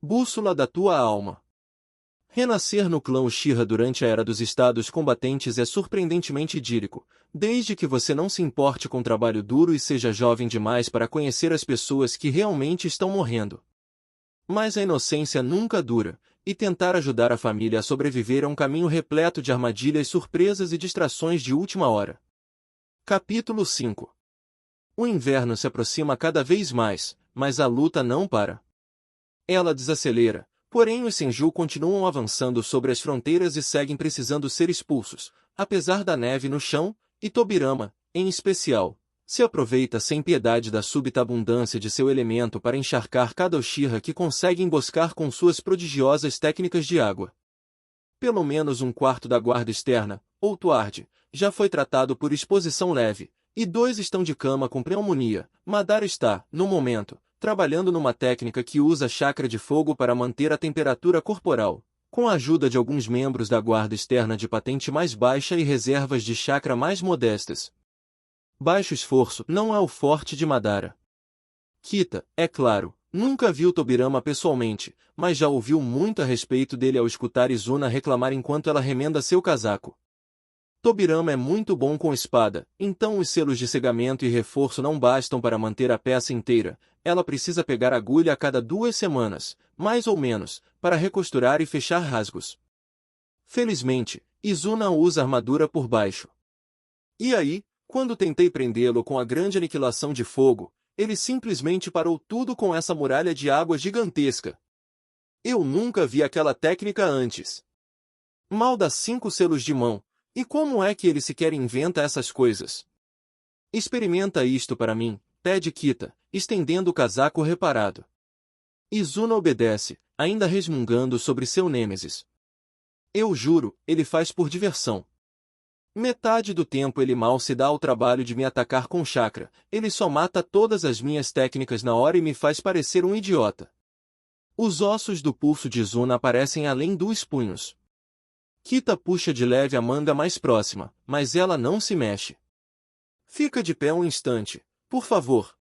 Bússola da tua alma. Renascer no clã Uchiha durante a Era dos Estados Combatentes é surpreendentemente idílico, desde que você não se importe com trabalho duro e seja jovem demais para conhecer as pessoas que realmente estão morrendo. Mas a inocência nunca dura, e tentar ajudar a família a sobreviver é um caminho repleto de armadilhas, surpresas e distrações de última hora. Capítulo 5. O inverno se aproxima cada vez mais, mas a luta não para. Ela desacelera, porém os Senju continuam avançando sobre as fronteiras e seguem precisando ser expulsos, apesar da neve no chão, e Tobirama, em especial, se aproveita sem piedade da súbita abundância de seu elemento para encharcar cada Uchiha que consegue emboscar com suas prodigiosas técnicas de água. Pelo menos um quarto da guarda externa, ou Tuard, já foi tratado por exposição leve, e 2 estão de cama com pneumonia. Madara está, no momento, trabalhando numa técnica que usa chakra de fogo para manter a temperatura corporal, com a ajuda de alguns membros da guarda externa de patente mais baixa e reservas de chakra mais modestas. Baixo esforço não é o forte de Madara. Kita, é claro, nunca viu Tobirama pessoalmente, mas já ouviu muito a respeito dele ao escutar Izuna reclamar enquanto ela remenda seu casaco. Tobirama é muito bom com espada, então os selos de cegamento e reforço não bastam para manter a peça inteira. Ela precisa pegar agulha a cada 2 semanas, mais ou menos, para recosturar e fechar rasgos. Felizmente, Izuna usa armadura por baixo. E aí, quando tentei prendê-lo com a grande aniquilação de fogo, ele simplesmente parou tudo com essa muralha de água gigantesca. Eu nunca vi aquela técnica antes. Mal dá 5 selos de mão, e como é que ele sequer inventa essas coisas? Experimenta isto para mim, pede Kita, estendendo o casaco reparado. Izuna obedece, ainda resmungando sobre seu nêmesis. Eu juro, ele faz por diversão. Metade do tempo ele mal se dá ao trabalho de me atacar com chakra, ele só mata todas as minhas técnicas na hora e me faz parecer um idiota. Os ossos do pulso de Izuna aparecem além dos punhos. Kita puxa de leve a manga mais próxima, mas ela não se mexe. Fica de pé um instante, por favor.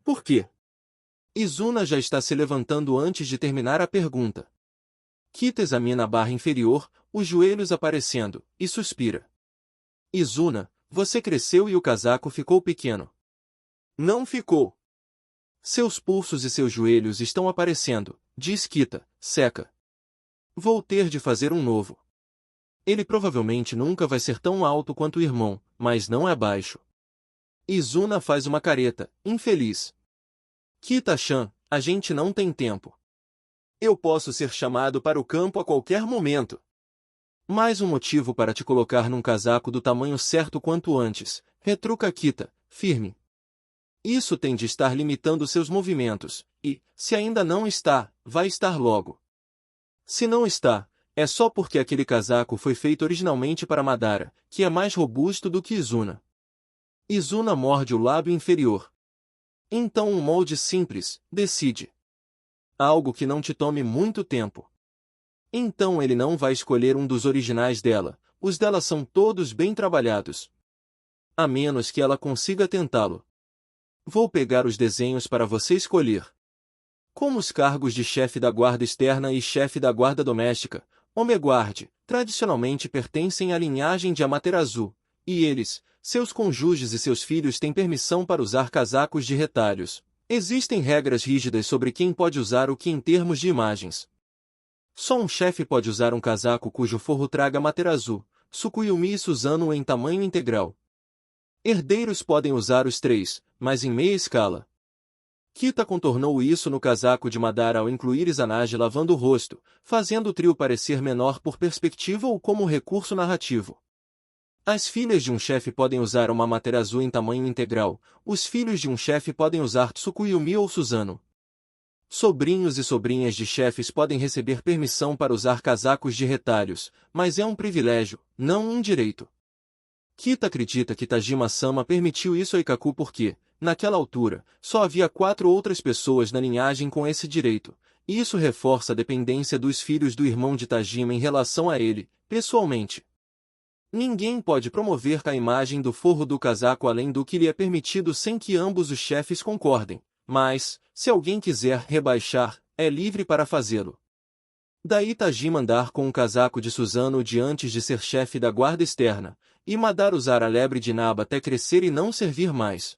Por quê? Izuna já está se levantando antes de terminar a pergunta. Kita examina a barra inferior, os joelhos aparecendo, e suspira. Izuna, você cresceu e o casaco ficou pequeno. Não ficou. Seus pulsos e seus joelhos estão aparecendo, diz Kita, seca. Vou ter de fazer um novo. Ele provavelmente nunca vai ser tão alto quanto o irmão, mas não é baixo. Izuna faz uma careta, infeliz. Kita-chan, a gente não tem tempo. Eu posso ser chamado para o campo a qualquer momento. Mais um motivo para te colocar num casaco do tamanho certo quanto antes, retruca Kita, firme. Isso tem de estar limitando seus movimentos, e, se ainda não está, vai estar logo. Se não está, é só porque aquele casaco foi feito originalmente para Madara, que é mais robusto do que Izuna. Izuna morde o lábio inferior. Então um molde simples, decide. Algo que não te tome muito tempo. Então ele não vai escolher um dos originais dela, os dela são todos bem trabalhados. A menos que ela consiga tentá-lo. Vou pegar os desenhos para você escolher. Como os cargos de chefe da guarda externa e chefe da guarda doméstica, Omeguard, tradicionalmente pertencem à linhagem de Amaterasu, e eles, seus cônjuges e seus filhos têm permissão para usar casacos de retalhos. Existem regras rígidas sobre quem pode usar o que em termos de imagens. Só um chefe pode usar um casaco cujo forro traga Amaterasu, Tsukuyomi e Susanoo em tamanho integral. Herdeiros podem usar os 3, mas em meia escala. Kita contornou isso no casaco de Madara ao incluir Izanagi lavando o rosto, fazendo o trio parecer menor por perspectiva ou como recurso narrativo. As filhas de um chefe podem usar uma Amaterasu em tamanho integral, os filhos de um chefe podem usar Tsukuyomi ou Susanoo. Sobrinhos e sobrinhas de chefes podem receber permissão para usar casacos de retalhos, mas é um privilégio, não um direito. Kita acredita que Tajima-sama permitiu isso a Ikaku porque, naquela altura, só havia 4 outras pessoas na linhagem com esse direito, e isso reforça a dependência dos filhos do irmão de Tajima em relação a ele, pessoalmente. Ninguém pode promover a imagem do forro do casaco além do que lhe é permitido sem que ambos os chefes concordem, mas, se alguém quiser rebaixar, é livre para fazê-lo. Daí Tajima andar com um casaco de Suzano de antes de ser chefe da guarda externa, e Madara usar a lebre de Naba até crescer e não servir mais.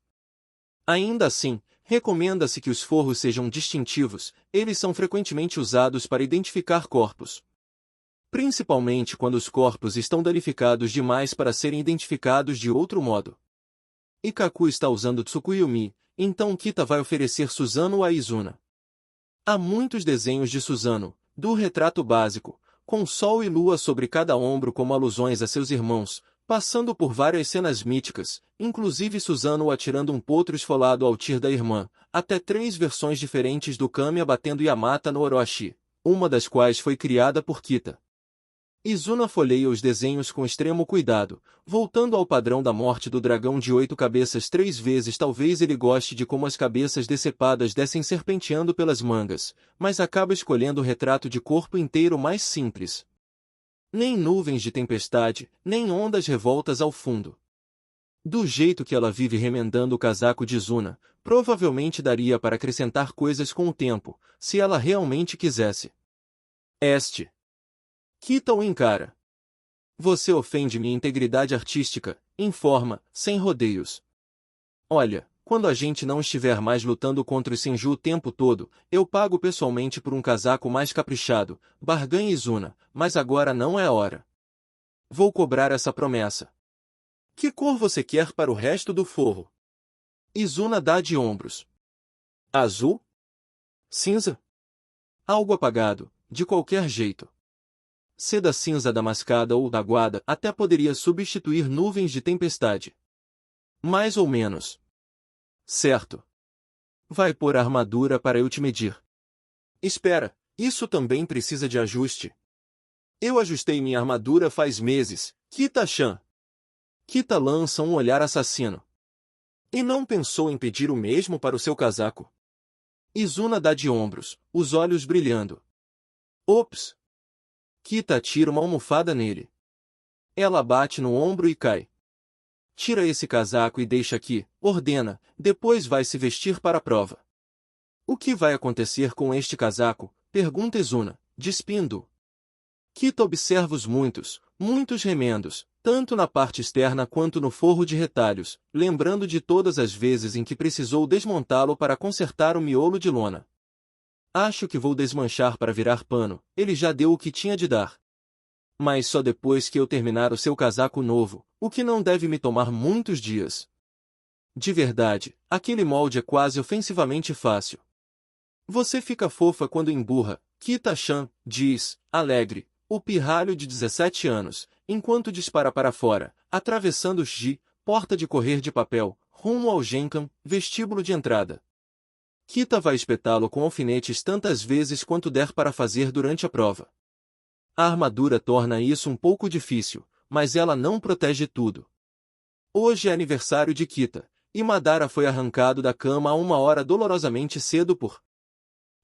Ainda assim, recomenda-se que os forros sejam distintivos, eles são frequentemente usados para identificar corpos. Principalmente quando os corpos estão danificados demais para serem identificados de outro modo. Ikkaku está usando Tsukuyomi, então Kita vai oferecer Suzano a Izuna. Há muitos desenhos de Suzano, do retrato básico, com sol e lua sobre cada ombro como alusões a seus irmãos, passando por várias cenas míticas, inclusive Suzano atirando um potro esfolado ao tir da irmã, até 3 versões diferentes do Kami abatendo Yamata no Orochi, uma das quais foi criada por Kita. Izuna folheia os desenhos com extremo cuidado, voltando ao padrão da morte do dragão de 8 cabeças 3 vezes. Talvez ele goste de como as cabeças decepadas descem serpenteando pelas mangas, mas acaba escolhendo o retrato de corpo inteiro mais simples. Nem nuvens de tempestade, nem ondas revoltas ao fundo. Do jeito que ela vive remendando o casaco de Izuna, provavelmente daria para acrescentar coisas com o tempo, se ela realmente quisesse. Kita o encara. Você ofende minha integridade artística, informa, sem rodeios. Olha, quando a gente não estiver mais lutando contra o Senju o tempo todo, eu pago pessoalmente por um casaco mais caprichado, barganha Izuna, mas agora não é a hora. Vou cobrar essa promessa. Que cor você quer para o resto do forro? Izuna dá de ombros. Azul? Cinza? Algo apagado, de qualquer jeito. Seda cinza damascada ou aguada até poderia substituir nuvens de tempestade. Mais ou menos. Certo. Vai pôr a armadura para eu te medir. Espera, isso também precisa de ajuste. Eu ajustei minha armadura faz meses, Kita-chan. Kita lança um olhar assassino. E não pensou em pedir o mesmo para o seu casaco? Izuna dá de ombros, os olhos brilhando. Ops! Kita tira uma almofada nele. Ela bate no ombro e cai. Tira esse casaco e deixa aqui, ordena, depois vai se vestir para a prova. O que vai acontecer com este casaco? Pergunta Izuna, despindo-o. Kita observa os muitos remendos, tanto na parte externa quanto no forro de retalhos, lembrando de todas as vezes em que precisou desmontá-lo para consertar o miolo de lona. Acho que vou desmanchar para virar pano, ele já deu o que tinha de dar. Mas só depois que eu terminar o seu casaco novo, o que não deve me tomar muitos dias. De verdade, aquele molde é quase ofensivamente fácil. Você fica fofa quando emburra, Kita-chan, diz, alegre, o pirralho de 17 anos, enquanto dispara para fora, atravessando o Shi, porta de correr de papel, rumo ao Genkan, vestíbulo de entrada. Kita vai espetá-lo com alfinetes tantas vezes quanto der para fazer durante a prova. A armadura torna isso um pouco difícil, mas ela não protege tudo. Hoje é aniversário de Kita, e Madara foi arrancado da cama a 1 hora dolorosamente cedo por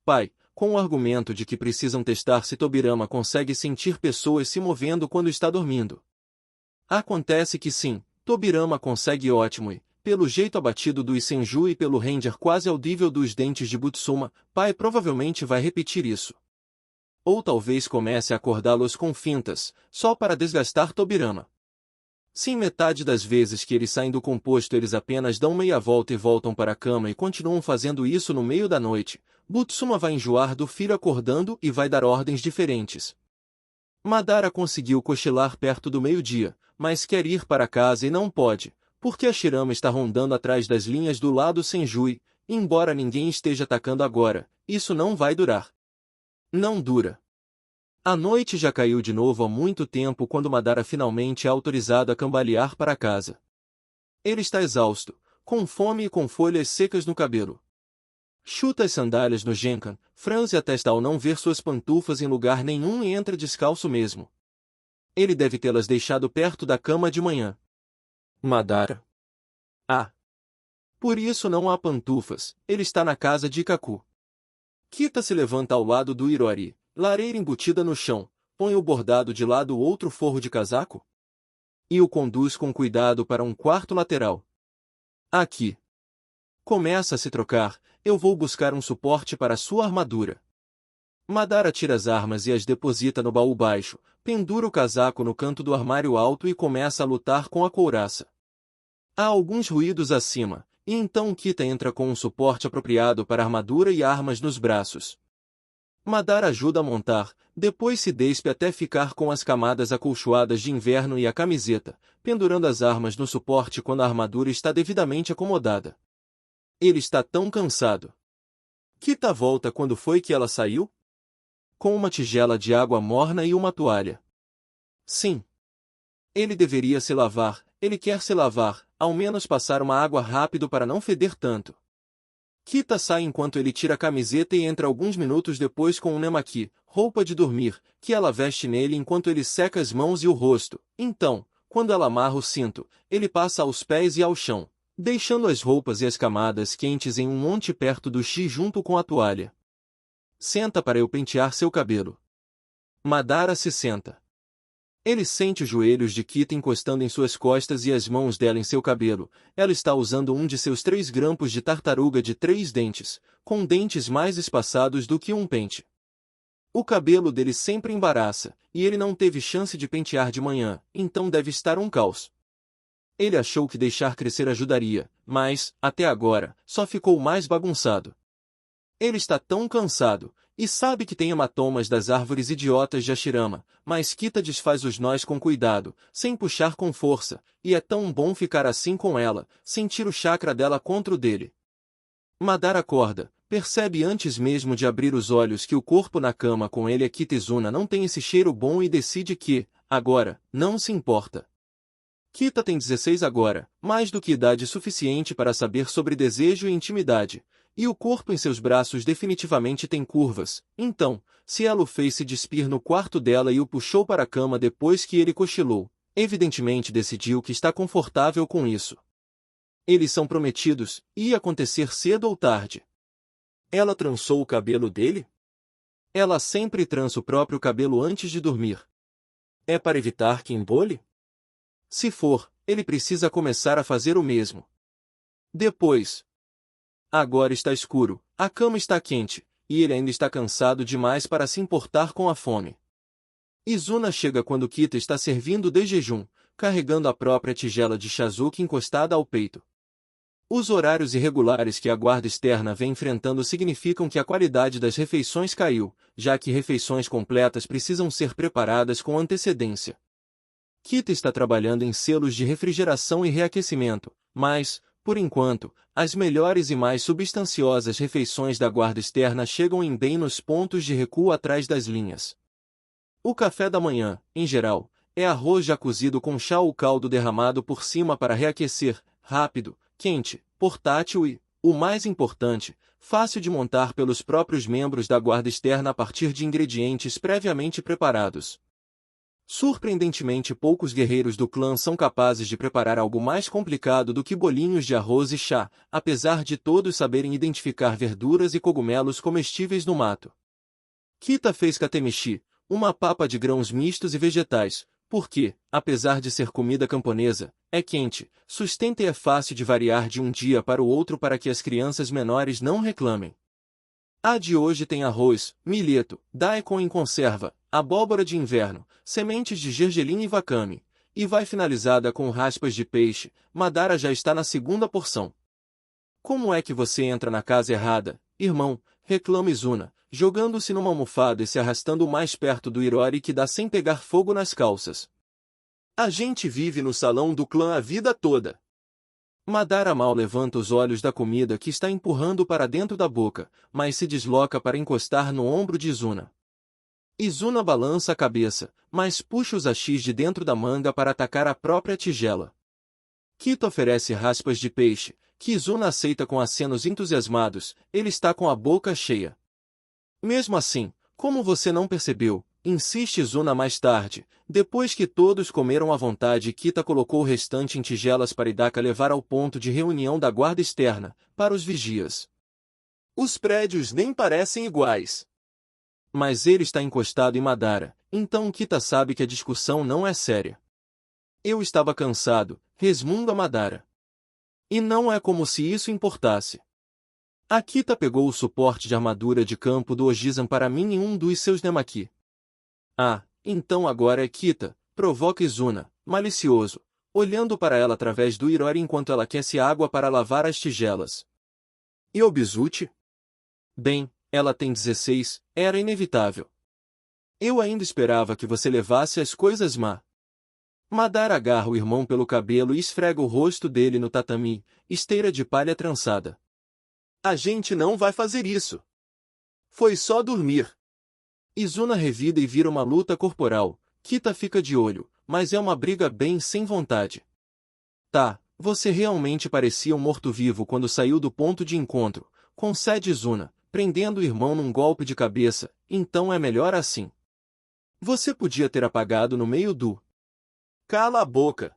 pai, com o argumento de que precisam testar se Tobirama consegue sentir pessoas se movendo quando está dormindo. Acontece que sim, Tobirama consegue ótimo e, pelo jeito abatido do Senju e pelo Ranger quase audível dos dentes de Butsuma, pai provavelmente vai repetir isso. Ou talvez comece a acordá-los com fintas, só para desgastar Tobirama. Se em metade das vezes que eles saem do composto eles apenas dão meia volta e voltam para a cama e continuam fazendo isso no meio da noite, Butsuma vai enjoar do filho acordando e vai dar ordens diferentes. Madara conseguiu cochilar perto do meio-dia, mas quer ir para casa e não pode, porque a Shirama está rondando atrás das linhas do lado Senjui, e embora ninguém esteja atacando agora, isso não vai durar. Não dura. A noite já caiu de novo há muito tempo quando Madara finalmente é autorizado a cambalear para casa. Ele está exausto, com fome e com folhas secas no cabelo. Chuta as sandálias no Genkan, franze a testa ao não ver suas pantufas em lugar nenhum e entra descalço mesmo. Ele deve tê-las deixado perto da cama de manhã. Madara. Ah! Por isso não há pantufas, ele está na casa de Ikkaku. Kita se levanta ao lado do Irori, lareira embutida no chão, põe o bordado de lado o outro forro de casaco e o conduz com cuidado para um quarto lateral. Aqui. Começa a se trocar, eu vou buscar um suporte para sua armadura. Madara tira as armas e as deposita no baú baixo, pendura o casaco no canto do armário alto e começa a lutar com a couraça. Há alguns ruídos acima, e então Kita entra com um suporte apropriado para armadura e armas nos braços. Madara ajuda a montar, depois se despe até ficar com as camadas acolchoadas de inverno e a camiseta, pendurando as armas no suporte quando a armadura está devidamente acomodada. Ele está tão cansado. Kita volta quando foi que ela saiu? Com uma tigela de água morna e uma toalha. Sim. Ele deveria se lavar, ele quer se lavar, ao menos passar uma água rápido para não feder tanto. Kita sai enquanto ele tira a camiseta e entra alguns minutos depois com um nemaki, roupa de dormir, que ela veste nele enquanto ele seca as mãos e o rosto. Então, quando ela amarra o cinto, ele passa aos pés e ao chão, deixando as roupas e as camadas quentes em um monte perto do X junto com a toalha. Senta para eu pentear seu cabelo. Madara se senta. Ele sente os joelhos de Kita encostando em suas costas e as mãos dela em seu cabelo. Ela está usando um de seus 3 grampos de tartaruga de 3 dentes, com dentes mais espaçados do que um pente. O cabelo dele sempre embaraça, e ele não teve chance de pentear de manhã, então deve estar um caos. Ele achou que deixar crescer ajudaria, mas, até agora, só ficou mais bagunçado. Ele está tão cansado, e sabe que tem hematomas das árvores idiotas de Hashirama, mas Kita desfaz os nós com cuidado, sem puxar com força, e é tão bom ficar assim com ela, sentir o chakra dela contra o dele. Madara acorda, percebe antes mesmo de abrir os olhos que o corpo na cama com ele e Kita Izuna não tem esse cheiro bom e decide que, agora, não se importa. Kita tem 16 agora, mais do que idade suficiente para saber sobre desejo e intimidade. E o corpo em seus braços definitivamente tem curvas, então, se ela o fez se despir no quarto dela e o puxou para a cama depois que ele cochilou, evidentemente decidiu que está confortável com isso. Eles são prometidos, ia acontecer cedo ou tarde. Ela trançou o cabelo dele? Ela sempre trança o próprio cabelo antes de dormir. É para evitar que embole? Se for, ele precisa começar a fazer o mesmo. Depois. Agora está escuro, a cama está quente, e ele ainda está cansado demais para se importar com a fome. Izuna chega quando Kita está servindo de jejum, carregando a própria tigela de Shazuki encostada ao peito. Os horários irregulares que a guarda externa vem enfrentando significam que a qualidade das refeições caiu, já que refeições completas precisam ser preparadas com antecedência. Kita está trabalhando em selos de refrigeração e reaquecimento, mas, por enquanto, as melhores e mais substanciosas refeições da guarda externa chegam em bem nos pontos de recuo atrás das linhas. O café da manhã, em geral, é arroz já cozido com chá ou caldo derramado por cima para reaquecer, rápido, quente, portátil e, o mais importante, fácil de montar pelos próprios membros da guarda externa a partir de ingredientes previamente preparados. Surpreendentemente poucos guerreiros do clã são capazes de preparar algo mais complicado do que bolinhos de arroz e chá, apesar de todos saberem identificar verduras e cogumelos comestíveis no mato. Kita fez katemishi, uma papa de grãos mistos e vegetais, porque, apesar de ser comida camponesa, é quente, sustenta e é fácil de variar de um dia para o outro para que as crianças menores não reclamem. A de hoje tem arroz, milheto, daikon em conserva, abóbora de inverno, sementes de gergelim e wakame, e vai finalizada com raspas de peixe. Madara já está na segunda porção. Como é que você entra na casa errada, irmão? Reclama Izuna, jogando-se numa almofada e se arrastando mais perto do Irori que dá sem pegar fogo nas calças. A gente vive no salão do clã a vida toda. Madara mal levanta os olhos da comida que está empurrando para dentro da boca, mas se desloca para encostar no ombro de Izuna. Izuna balança a cabeça, mas puxa os hashis de dentro da manga para atacar a própria tigela. Kita oferece raspas de peixe, que Izuna aceita com acenos entusiasmados, ele está com a boca cheia. Mesmo assim, como você não percebeu, insiste Izuna mais tarde, depois que todos comeram à vontade, Kita colocou o restante em tigelas para Hidaka levar ao ponto de reunião da guarda externa, para os vigias. Os prédios nem parecem iguais. Mas ele está encostado em Madara, então Kita sabe que a discussão não é séria. Eu estava cansado, resmunga Madara. E não é como se isso importasse. Akita pegou o suporte de armadura de campo do Ojizan para mim em um dos seus Nemaki. Ah, então agora é Kita, provoca Izuna, malicioso, olhando para ela através do Irori enquanto ela aquece água para lavar as tigelas. E Obizuchi? Bem, ela tem 16, era inevitável. Eu ainda esperava que você levasse as coisas má. Madara agarra o irmão pelo cabelo e esfrega o rosto dele no tatami, esteira de palha trançada. A gente não vai fazer isso. Foi só dormir. Izuna revida e vira uma luta corporal. Kita fica de olho, mas é uma briga bem sem vontade. Tá, você realmente parecia um morto-vivo quando saiu do ponto de encontro, concede Izuna, prendendo o irmão num golpe de cabeça, então é melhor assim. Você podia ter apagado no meio do... Cala a boca!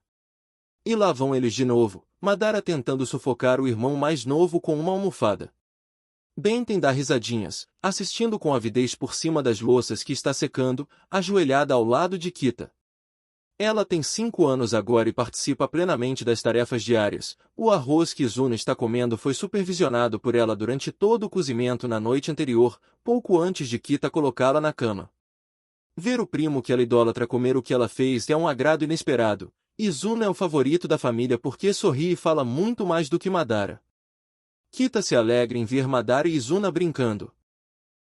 E lá vão eles de novo, Madara tentando sufocar o irmão mais novo com uma almofada. Benten dá risadinhas, assistindo com avidez por cima das louças que está secando, ajoelhada ao lado de Kita. Ela tem 5 anos agora e participa plenamente das tarefas diárias. O arroz que Izuna está comendo foi supervisionado por ela durante todo o cozimento na noite anterior, pouco antes de Kita colocá-la na cama. Ver o primo que ela idolatra comer o que ela fez é um agrado inesperado. Izuna é o favorito da família porque sorri e fala muito mais do que Madara. Kita se alegra em ver Madara e Izuna brincando.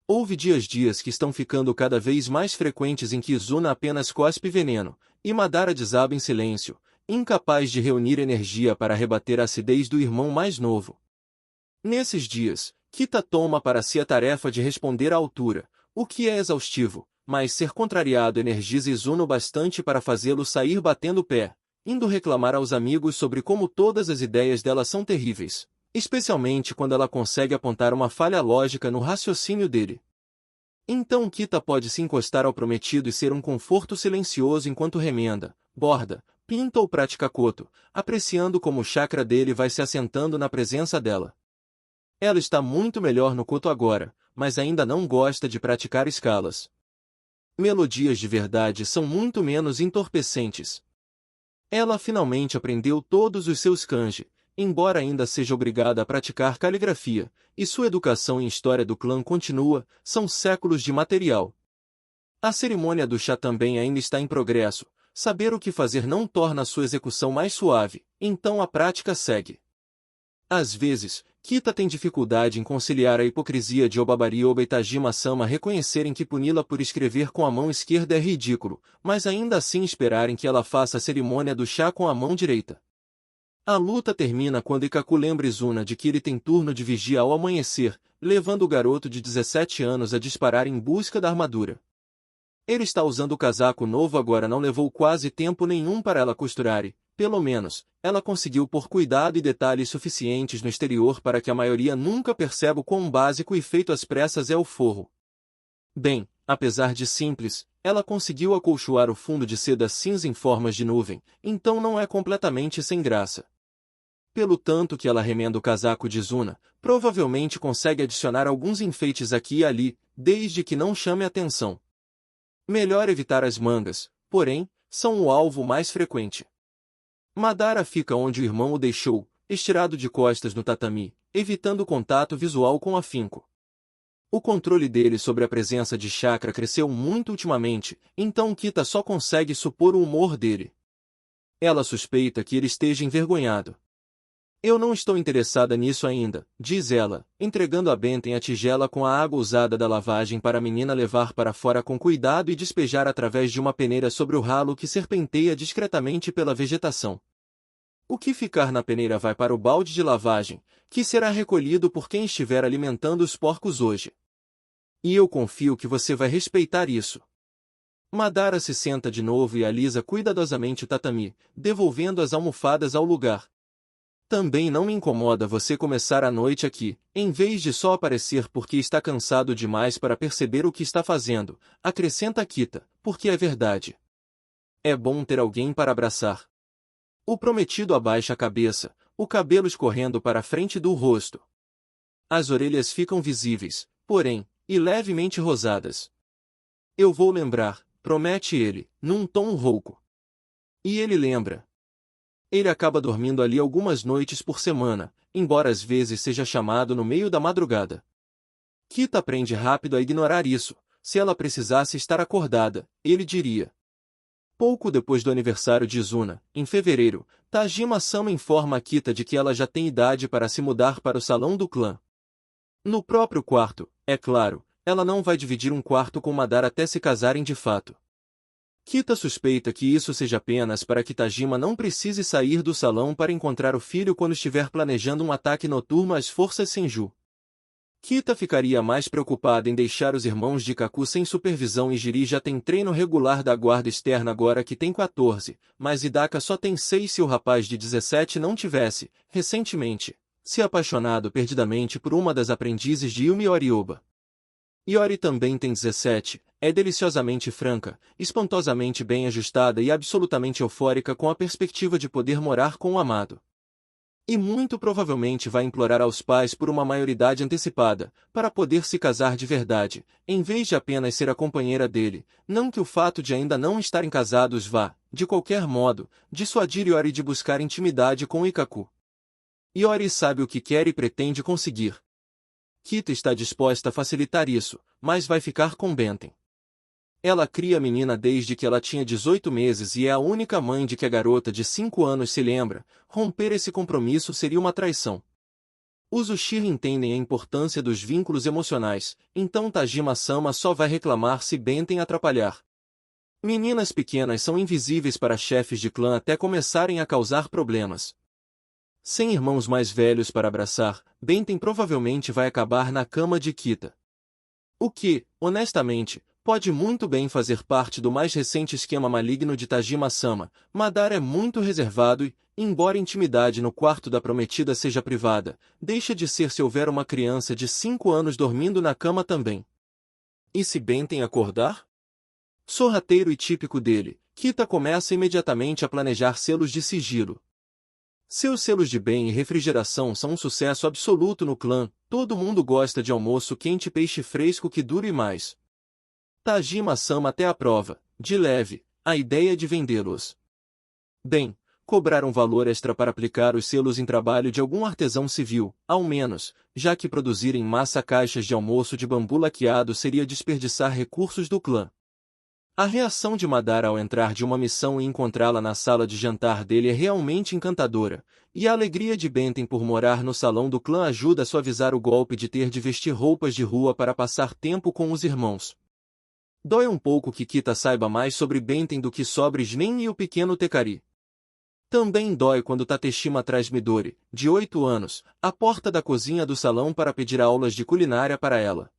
Houve dias que estão ficando cada vez mais frequentes em que Izuna apenas cospe veneno, e Madara desaba em silêncio, incapaz de reunir energia para rebater a acidez do irmão mais novo. Nesses dias, Kita toma para si a tarefa de responder à altura, o que é exaustivo, mas ser contrariado energiza Izuna o bastante para fazê-lo sair batendo o pé, indo reclamar aos amigos sobre como todas as ideias dela são terríveis. Especialmente quando ela consegue apontar uma falha lógica no raciocínio dele. Então Kita pode se encostar ao prometido e ser um conforto silencioso enquanto remenda, borda, pinta ou pratica koto, apreciando como o chakra dele vai se assentando na presença dela. Ela está muito melhor no koto agora, mas ainda não gosta de praticar escalas. Melodias de verdade são muito menos entorpecentes. Ela finalmente aprendeu todos os seus kanji, embora ainda seja obrigada a praticar caligrafia, e sua educação em história do clã continua, são séculos de material. A cerimônia do chá também ainda está em progresso, saber o que fazer não torna sua execução mais suave, então a prática segue. Às vezes, Kita tem dificuldade em conciliar a hipocrisia de Obabari ou Beitajima-sama reconhecerem que puni-la por escrever com a mão esquerda é ridículo, mas ainda assim esperarem que ela faça a cerimônia do chá com a mão direita. A luta termina quando Ikaku lembra Izuna de que ele tem turno de vigia ao amanhecer, levando o garoto de 17 anos a disparar em busca da armadura. Ele está usando o casaco novo agora, não levou quase tempo nenhum para ela costurar e, pelo menos, ela conseguiu pôr cuidado e detalhes suficientes no exterior para que a maioria nunca perceba o quão básico e feito às pressas é o forro. Bem, apesar de simples, ela conseguiu acolchoar o fundo de seda cinza em formas de nuvem, então não é completamente sem graça. Pelo tanto que ela remenda o casaco de Izuna, provavelmente consegue adicionar alguns enfeites aqui e ali, desde que não chame atenção. Melhor evitar as mangas, porém, são o alvo mais frequente. Madara fica onde o irmão o deixou, estirado de costas no tatami, evitando contato visual com afinco. O controle dele sobre a presença de chakra cresceu muito ultimamente, então Kita só consegue supor o humor dele. Ela suspeita que ele esteja envergonhado. Eu não estou interessada nisso ainda, diz ela, entregando a Benten a tigela com a água usada da lavagem para a menina levar para fora com cuidado e despejar através de uma peneira sobre o ralo que serpenteia discretamente pela vegetação. O que ficar na peneira vai para o balde de lavagem, que será recolhido por quem estiver alimentando os porcos hoje. E eu confio que você vai respeitar isso. Madara se senta de novo e alisa cuidadosamente o tatami, devolvendo as almofadas ao lugar. Também não me incomoda você começar a noite aqui, em vez de só aparecer porque está cansado demais para perceber o que está fazendo, acrescenta Kita, porque é verdade. É bom ter alguém para abraçar. O prometido abaixa a cabeça, o cabelo escorrendo para a frente do rosto. As orelhas ficam visíveis, porém, e levemente rosadas. Eu vou lembrar, promete ele, num tom rouco. E ele lembra. Ele acaba dormindo ali algumas noites por semana, embora às vezes seja chamado no meio da madrugada. Kita aprende rápido a ignorar isso. Se ela precisasse estar acordada, ele diria. Pouco depois do aniversário de Izuna, em fevereiro, Tajima-sama informa a Kita de que ela já tem idade para se mudar para o salão do clã. No próprio quarto, é claro, ela não vai dividir um quarto com Madara até se casarem de fato. Kita suspeita que isso seja apenas para que Tajima não precise sair do salão para encontrar o filho quando estiver planejando um ataque noturno às forças Senju. Kita ficaria mais preocupada em deixar os irmãos de Kaku sem supervisão e Jiri já tem treino regular da guarda externa agora que tem 14, mas Hidaka só tem 6 se o rapaz de 17 não tivesse, recentemente, se apaixonado perdidamente por uma das aprendizes de Yumi Orioba. Iori também tem 17, é deliciosamente franca, espantosamente bem ajustada e absolutamente eufórica com a perspectiva de poder morar com o amado. E muito provavelmente vai implorar aos pais por uma maioridade antecipada, para poder se casar de verdade, em vez de apenas ser a companheira dele, não que o fato de ainda não estarem casados vá, de qualquer modo, dissuadir Iori de buscar intimidade com Ikaku. Iori sabe o que quer e pretende conseguir. Kita está disposta a facilitar isso, mas vai ficar com Benten. Ela cria a menina desde que ela tinha 18 meses e é a única mãe de que a garota de 5 anos se lembra. Romper esse compromisso seria uma traição. Os Uchiha entendem a importância dos vínculos emocionais, então Tajima-sama só vai reclamar se Benten atrapalhar. Meninas pequenas são invisíveis para chefes de clã até começarem a causar problemas. Sem irmãos mais velhos para abraçar, Benten provavelmente vai acabar na cama de Kita. O que, honestamente, pode muito bem fazer parte do mais recente esquema maligno de Tajima-sama. Madara é muito reservado e, embora a intimidade no quarto da prometida seja privada, deixa de ser se houver uma criança de 5 anos dormindo na cama também. E se Benten acordar? Sorrateiro e típico dele, Kita começa imediatamente a planejar selos de sigilo. Seus selos de bem e refrigeração são um sucesso absoluto no clã, todo mundo gosta de almoço quente e peixe fresco que dure mais. Tajima-sama até aprova, de leve, a ideia de vendê-los. Bem, cobrar um valor extra para aplicar os selos em trabalho de algum artesão civil, ao menos, já que produzir em massa caixas de almoço de bambu laqueado seria desperdiçar recursos do clã. A reação de Madara ao entrar de uma missão e encontrá-la na sala de jantar dele é realmente encantadora, e a alegria de Benten por morar no salão do clã ajuda a suavizar o golpe de ter de vestir roupas de rua para passar tempo com os irmãos. Dói um pouco que Kita saiba mais sobre Benten do que sobre Jnen e o pequeno Tekari. Também dói quando Tateshima traz Midori, de 8 anos, à porta da cozinha do salão para pedir aulas de culinária para ela.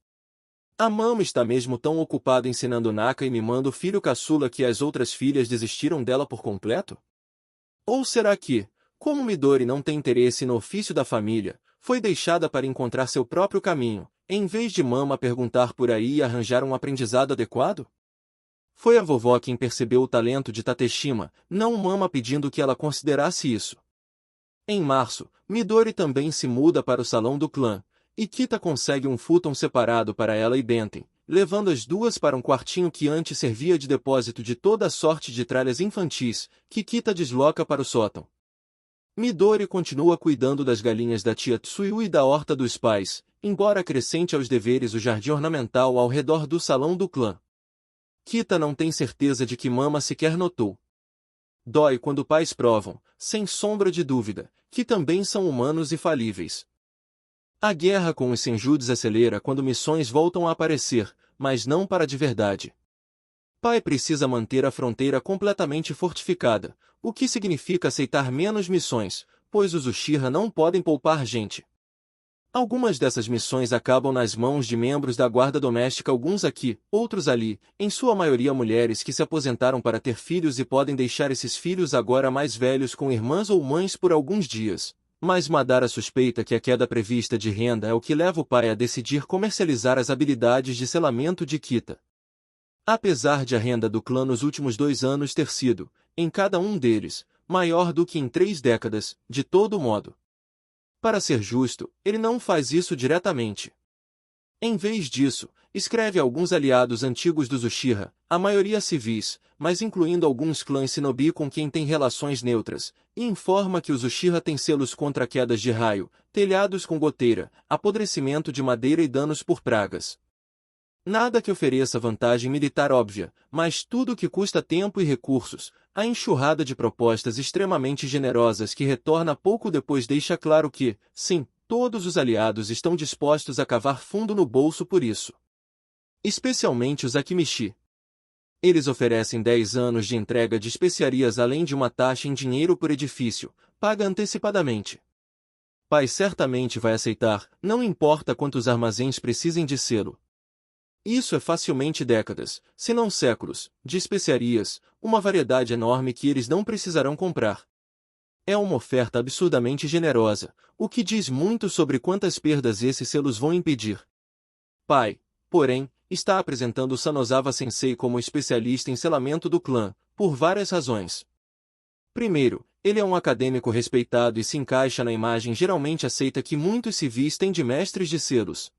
A mama está mesmo tão ocupada ensinando Naka e mimando o filho caçula que as outras filhas desistiram dela por completo? Ou será que, como Midori não tem interesse no ofício da família, foi deixada para encontrar seu próprio caminho, em vez de mama perguntar por aí e arranjar um aprendizado adequado? Foi a vovó quem percebeu o talento de Tateshima, não mama pedindo que ela considerasse isso. Em março, Midori também se muda para o salão do clã, e Kita consegue um futon separado para ela e Benten, levando as duas para um quartinho que antes servia de depósito de toda sorte de tralhas infantis, que Kita desloca para o sótão. Midori continua cuidando das galinhas da tia Tsuyu e da horta dos pais, embora acrescente aos deveres o jardim ornamental ao redor do salão do clã. Kita não tem certeza de que mama sequer notou. Dói quando pais provam, sem sombra de dúvida, que também são humanos e falíveis. A guerra com os Senju desacelera quando missões voltam a aparecer, mas não para de verdade. Pai precisa manter a fronteira completamente fortificada, o que significa aceitar menos missões, pois os Uchiha não podem poupar gente. Algumas dessas missões acabam nas mãos de membros da guarda doméstica, alguns aqui, outros ali, em sua maioria mulheres que se aposentaram para ter filhos e podem deixar esses filhos agora mais velhos com irmãs ou mães por alguns dias. Mas Madara suspeita que a queda prevista de renda é o que leva o pai a decidir comercializar as habilidades de selamento de Kita. Apesar de a renda do clã nos últimos 2 anos ter sido, em cada um deles, maior do que em 3 décadas, de todo modo. Para ser justo, ele não faz isso diretamente. Em vez disso, escreve a alguns aliados antigos dos Uchiha, a maioria civis, mas incluindo alguns clãs shinobi com quem tem relações neutras, e informa que os Uchiha têm selos contra quedas de raio, telhados com goteira, apodrecimento de madeira e danos por pragas. Nada que ofereça vantagem militar óbvia, mas tudo que custa tempo e recursos. A enxurrada de propostas extremamente generosas que retorna pouco depois deixa claro que, sim, todos os aliados estão dispostos a cavar fundo no bolso por isso. Especialmente os Akimishi. Eles oferecem 10 anos de entrega de especiarias além de uma taxa em dinheiro por edifício, paga antecipadamente. Pai certamente vai aceitar, não importa quantos armazéns precisem de selo. Isso é facilmente décadas, se não séculos, de especiarias, uma variedade enorme que eles não precisarão comprar. É uma oferta absurdamente generosa, o que diz muito sobre quantas perdas esses selos vão impedir. Pai, porém, está apresentando Sanozawa Sensei como especialista em selamento do clã, por várias razões. Primeiro, ele é um acadêmico respeitado e se encaixa na imagem geralmente aceita que muitos civis têm de mestres de selos.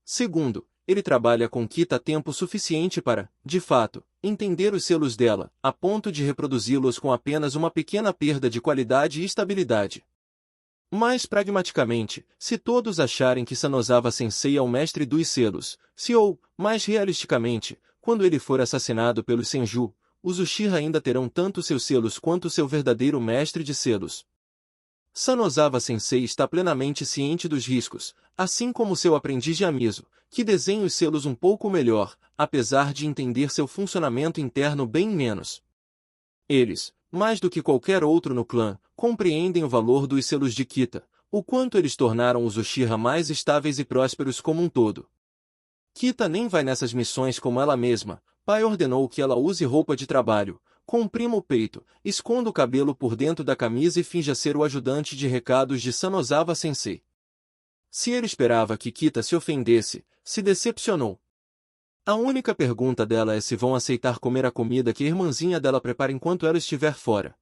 Segundo, ele trabalha com Kita tempo suficiente para, de fato, entender os selos dela, a ponto de reproduzi-los com apenas uma pequena perda de qualidade e estabilidade. Mais pragmaticamente, se todos acharem que Sanozawa Sensei é o mestre dos selos, se ou, mais realisticamente, quando ele for assassinado pelos Senju, os Uchiha ainda terão tanto seus selos quanto seu verdadeiro mestre de selos. Sanozawa Sensei está plenamente ciente dos riscos, assim como seu aprendiz Yamizu, que desenha os selos um pouco melhor, apesar de entender seu funcionamento interno bem menos. Eles, mais do que qualquer outro no clã, compreendem o valor dos selos de Kita, o quanto eles tornaram os Uchiha mais estáveis e prósperos como um todo. Kita nem vai nessas missões como ela mesma. Pai ordenou que ela use roupa de trabalho, comprima o peito, esconda o cabelo por dentro da camisa e finja ser o ajudante de recados de Sanozawa Sensei. Se ele esperava que Kita se ofendesse, se decepcionou. A única pergunta dela é se vão aceitar comer a comida que a irmãzinha dela prepara enquanto ela estiver fora.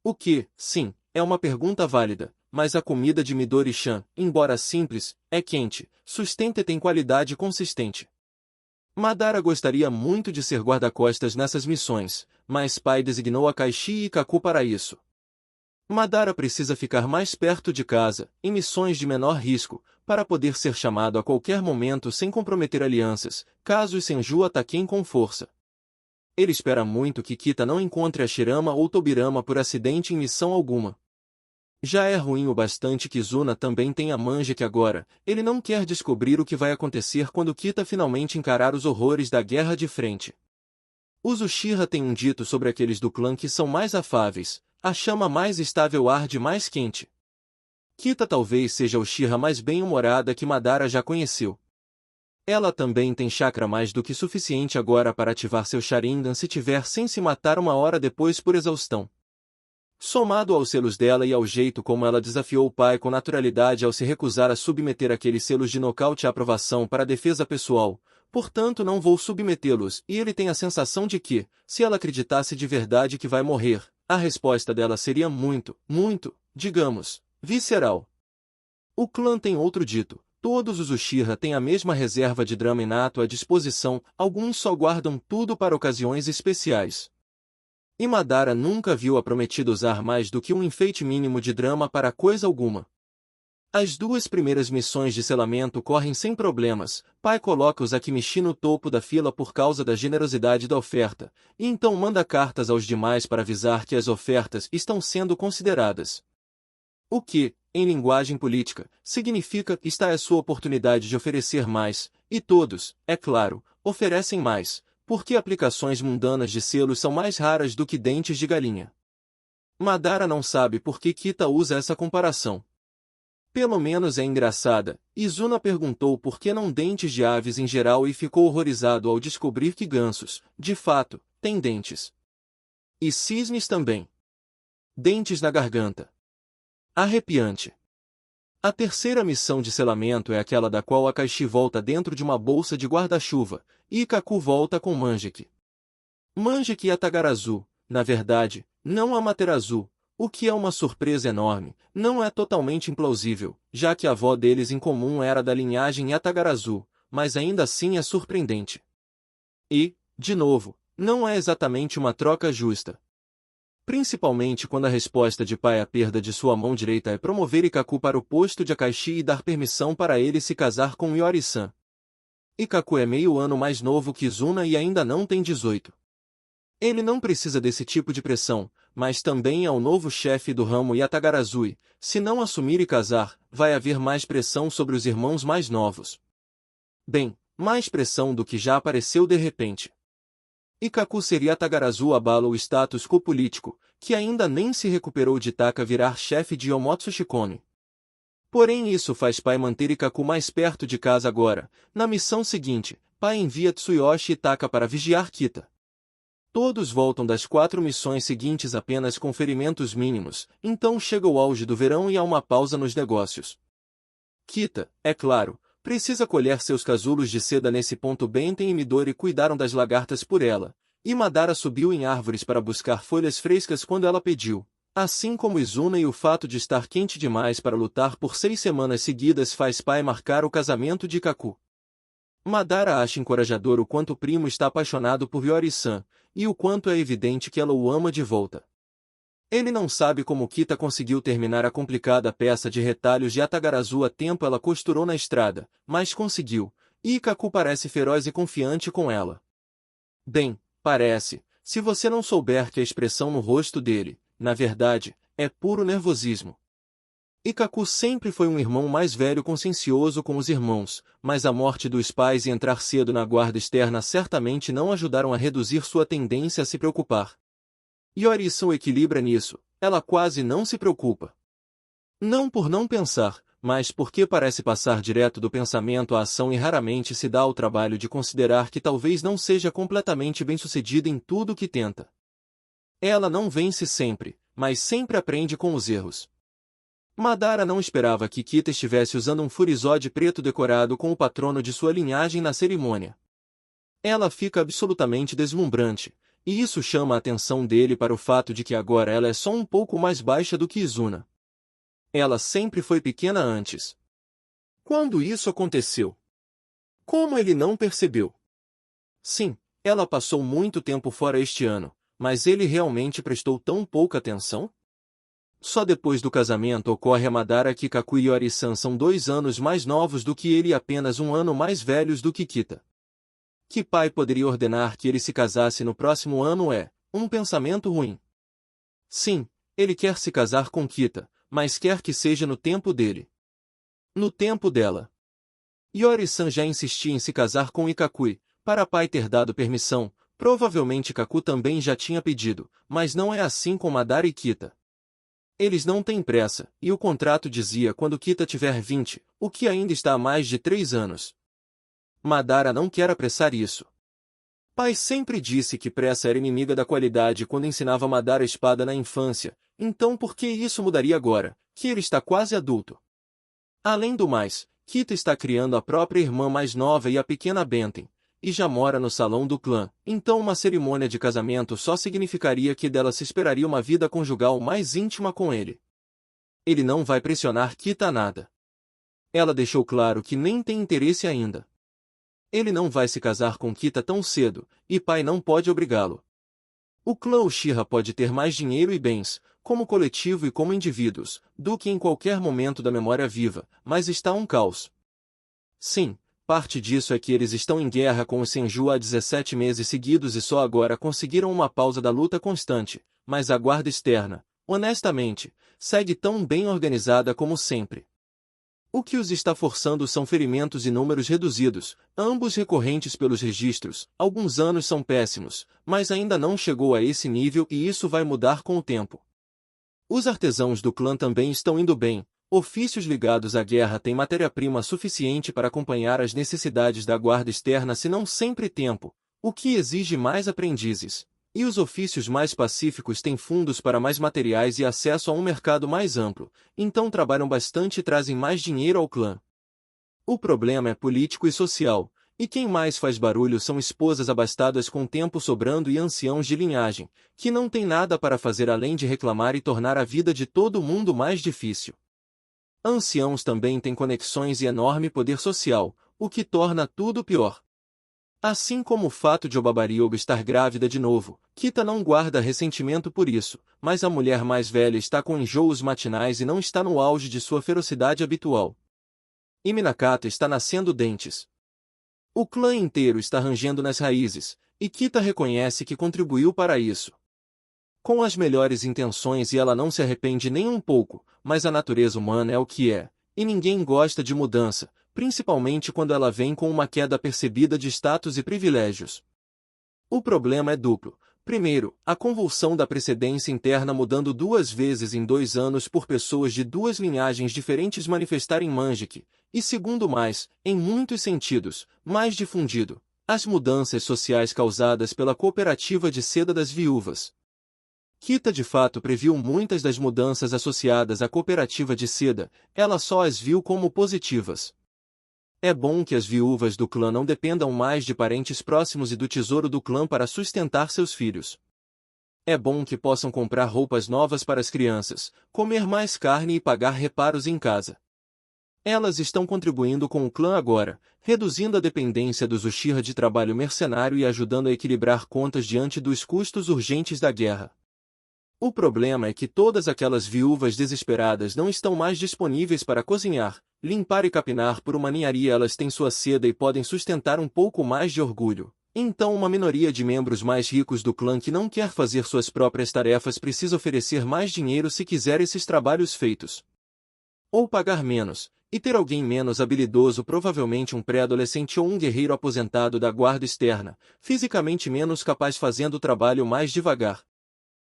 O que, sim, é uma pergunta válida, mas a comida de Midori-chan, embora simples, é quente, sustenta e tem qualidade consistente. Madara gostaria muito de ser guarda-costas nessas missões, mas pai designou Akaishi e Kaku para isso. Madara precisa ficar mais perto de casa, em missões de menor risco, para poder ser chamado a qualquer momento sem comprometer alianças, caso os Senju ataquem com força. Ele espera muito que Kita não encontre a Shirama ou Tobirama por acidente em missão alguma. Já é ruim o bastante que Izuna também tenha Manjek agora, ele não quer descobrir o que vai acontecer quando Kita finalmente encarar os horrores da guerra de frente. Os Uchiha têm um dito sobre aqueles do clã que são mais afáveis, a chama mais estável arde mais quente. Kita talvez seja a Uchiha mais bem-humorada que Madara já conheceu. Ela também tem chakra mais do que suficiente agora para ativar seu Sharingan se tiver sem se matar uma hora depois por exaustão. Somado aos selos dela e ao jeito como ela desafiou o pai com naturalidade ao se recusar a submeter aqueles selos de nocaute à aprovação para a defesa pessoal, portanto não vou submetê-los, e ele tem a sensação de que, se ela acreditasse de verdade que vai morrer, a resposta dela seria muito, digamos, visceral. O clã tem outro dito, todos os Uchiha têm a mesma reserva de drama inato à disposição, alguns só guardam tudo para ocasiões especiais. E Madara nunca viu a prometida usar mais do que um enfeite mínimo de drama para coisa alguma. As duas primeiras missões de selamento correm sem problemas, pai coloca os Akimishi no topo da fila por causa da generosidade da oferta, e então manda cartas aos demais para avisar que as ofertas estão sendo consideradas. O que, em linguagem política, significa que esta é a sua oportunidade de oferecer mais, e todos, é claro, oferecem mais. Porque aplicações mundanas de selos são mais raras do que dentes de galinha. Madara não sabe por que Kita usa essa comparação. Pelo menos é engraçada. Izuna perguntou por que não dentes de aves em geral e ficou horrorizado ao descobrir que gansos, de fato, têm dentes. E cisnes também. Dentes na garganta. Arrepiante. A terceira missão de selamento é aquela da qual Akaishi volta dentro de uma bolsa de guarda-chuva, e Kaku volta com Manjek. Manjek e Atagarazu, na verdade, não Amaterasu, o que é uma surpresa enorme, não é totalmente implausível, já que a avó deles em comum era da linhagem Yatagarazu, mas ainda assim é surpreendente. E, de novo, não é exatamente uma troca justa. Principalmente quando a resposta de pai à perda de sua mão direita é promover Ikaku para o posto de Akashi e dar permissão para ele se casar com Iori-san. Ikaku é meio ano mais novo que Izuna e ainda não tem 18. Ele não precisa desse tipo de pressão, mas também é o novo chefe do ramo Yatagarazui. Se não assumir e casar, vai haver mais pressão sobre os irmãos mais novos. Bem, mais pressão do que já apareceu de repente. Ikaku seria Yatagarazu abala o status quo político, que ainda nem se recuperou de Taka virar chefe de Yomotsu Shikome. Porém isso faz pai manter Ikaku mais perto de casa agora. Na missão seguinte, pai envia Tsuyoshi e Taka para vigiar Kita. Todos voltam das 4 missões seguintes apenas com ferimentos mínimos, então chega o auge do verão e há uma pausa nos negócios. Kita, é claro, precisa colher seus casulos de seda nesse ponto. Benten e Midori cuidaram das lagartas por ela, e Madara subiu em árvores para buscar folhas frescas quando ela pediu. Assim como Izuna, e o fato de estar quente demais para lutar por 6 semanas seguidas faz pai marcar o casamento de Ikaku. Madara acha encorajador o quanto o primo está apaixonado por Iori-san, e o quanto é evidente que ela o ama de volta. Ele não sabe como Kita conseguiu terminar a complicada peça de retalhos de Yatagarazu a tempo. Ela costurou na estrada, mas conseguiu, e Ikaku parece feroz e confiante com ela. Bem, parece, se você não souber que a expressão no rosto dele, na verdade, é puro nervosismo. Ikaku sempre foi um irmão mais velho consciencioso com os irmãos, mas a morte dos pais e entrar cedo na guarda externa certamente não ajudaram a reduzir sua tendência a se preocupar. Iori-san equilibra nisso, ela quase não se preocupa. Não por não pensar, mas porque parece passar direto do pensamento à ação e raramente se dá ao trabalho de considerar que talvez não seja completamente bem-sucedida em tudo o que tenta. Ela não vence sempre, mas sempre aprende com os erros. Madara não esperava que Kita estivesse usando um furisode preto decorado com o patrono de sua linhagem na cerimônia. Ela fica absolutamente deslumbrante, e isso chama a atenção dele para o fato de que agora ela é só um pouco mais baixa do que Izuna. Ela sempre foi pequena antes. Quando isso aconteceu? Como ele não percebeu? Sim, ela passou muito tempo fora este ano, mas ele realmente prestou tão pouca atenção? Só depois do casamento ocorre a Madara que Ikaku e Iori-san são 2 anos mais novos do que ele e apenas 1 ano mais velhos do que Kita. Que pai poderia ordenar que ele se casasse no próximo ano é um pensamento ruim. Sim, ele quer se casar com Kita, mas quer que seja no tempo dele. No tempo dela. Iori-san já insistia em se casar com Ikaku, para pai ter dado permissão, provavelmente Ikaku também já tinha pedido, mas não é assim com Madara e Kita. Eles não têm pressa, e o contrato dizia quando Kita tiver 20, o que ainda está há mais de 3 anos. Madara não quer apressar isso. Pai sempre disse que pressa era inimiga da qualidade quando ensinava Madara a espada na infância, então por que isso mudaria agora, que ele está quase adulto? Além do mais, Kita está criando a própria irmã mais nova e a pequena Benten, e já mora no salão do clã, então uma cerimônia de casamento só significaria que dela se esperaria uma vida conjugal mais íntima com ele. Ele não vai pressionar Kita a nada. Ela deixou claro que nem tem interesse ainda. Ele não vai se casar com Kita tão cedo, e pai não pode obrigá-lo. O clã Uchiha pode ter mais dinheiro e bens, como coletivo e como indivíduos, do que em qualquer momento da memória viva, mas está um caos. Sim, parte disso é que eles estão em guerra com os Senju há 17 meses seguidos e só agora conseguiram uma pausa da luta constante, mas a guarda externa, honestamente, segue tão bem organizada como sempre. O que os está forçando são ferimentos e números reduzidos, ambos recorrentes pelos registros. Alguns anos são péssimos, mas ainda não chegou a esse nível e isso vai mudar com o tempo. Os artesãos do clã também estão indo bem. Ofícios ligados à guerra têm matéria-prima suficiente para acompanhar as necessidades da guarda externa, se não sempre tempo, o que exige mais aprendizes. E os ofícios mais pacíficos têm fundos para mais materiais e acesso a um mercado mais amplo, então trabalham bastante e trazem mais dinheiro ao clã. O problema é político e social, e quem mais faz barulho são esposas abastadas com tempo sobrando e anciãos de linhagem, que não têm nada para fazer além de reclamar e tornar a vida de todo mundo mais difícil. Anciãos também têm conexões e enorme poder social, o que torna tudo pior. Assim como o fato de Obabariogo estar grávida de novo, Kita não guarda ressentimento por isso, mas a mulher mais velha está com enjoos matinais e não está no auge de sua ferocidade habitual. E Minakata está nascendo dentes. O clã inteiro está rangendo nas raízes, e Kita reconhece que contribuiu para isso. Com as melhores intenções e ela não se arrepende nem um pouco, mas a natureza humana é o que é, e ninguém gosta de mudança, principalmente quando ela vem com uma queda percebida de status e privilégios. O problema é duplo. Primeiro, a convulsão da precedência interna mudando 2 vezes em 2 anos por pessoas de 2 linhagens diferentes manifestarem Manjique, e segundo mais, em muitos sentidos, mais difundido, as mudanças sociais causadas pela cooperativa de seda das viúvas. Kita de fato previu muitas das mudanças associadas à cooperativa de seda, ela só as viu como positivas. É bom que as viúvas do clã não dependam mais de parentes próximos e do tesouro do clã para sustentar seus filhos. É bom que possam comprar roupas novas para as crianças, comer mais carne e pagar reparos em casa. Elas estão contribuindo com o clã agora, reduzindo a dependência dos Uchiha de trabalho mercenário e ajudando a equilibrar contas diante dos custos urgentes da guerra. O problema é que todas aquelas viúvas desesperadas não estão mais disponíveis para cozinhar, limpar e capinar por uma ninharia. Elas têm sua seda e podem sustentar um pouco mais de orgulho. Então uma minoria de membros mais ricos do clã que não quer fazer suas próprias tarefas precisa oferecer mais dinheiro se quiser esses trabalhos feitos. Ou pagar menos, e ter alguém menos habilidoso, provavelmente um pré-adolescente ou um guerreiro aposentado da guarda externa, fisicamente menos capaz fazendo o trabalho mais devagar.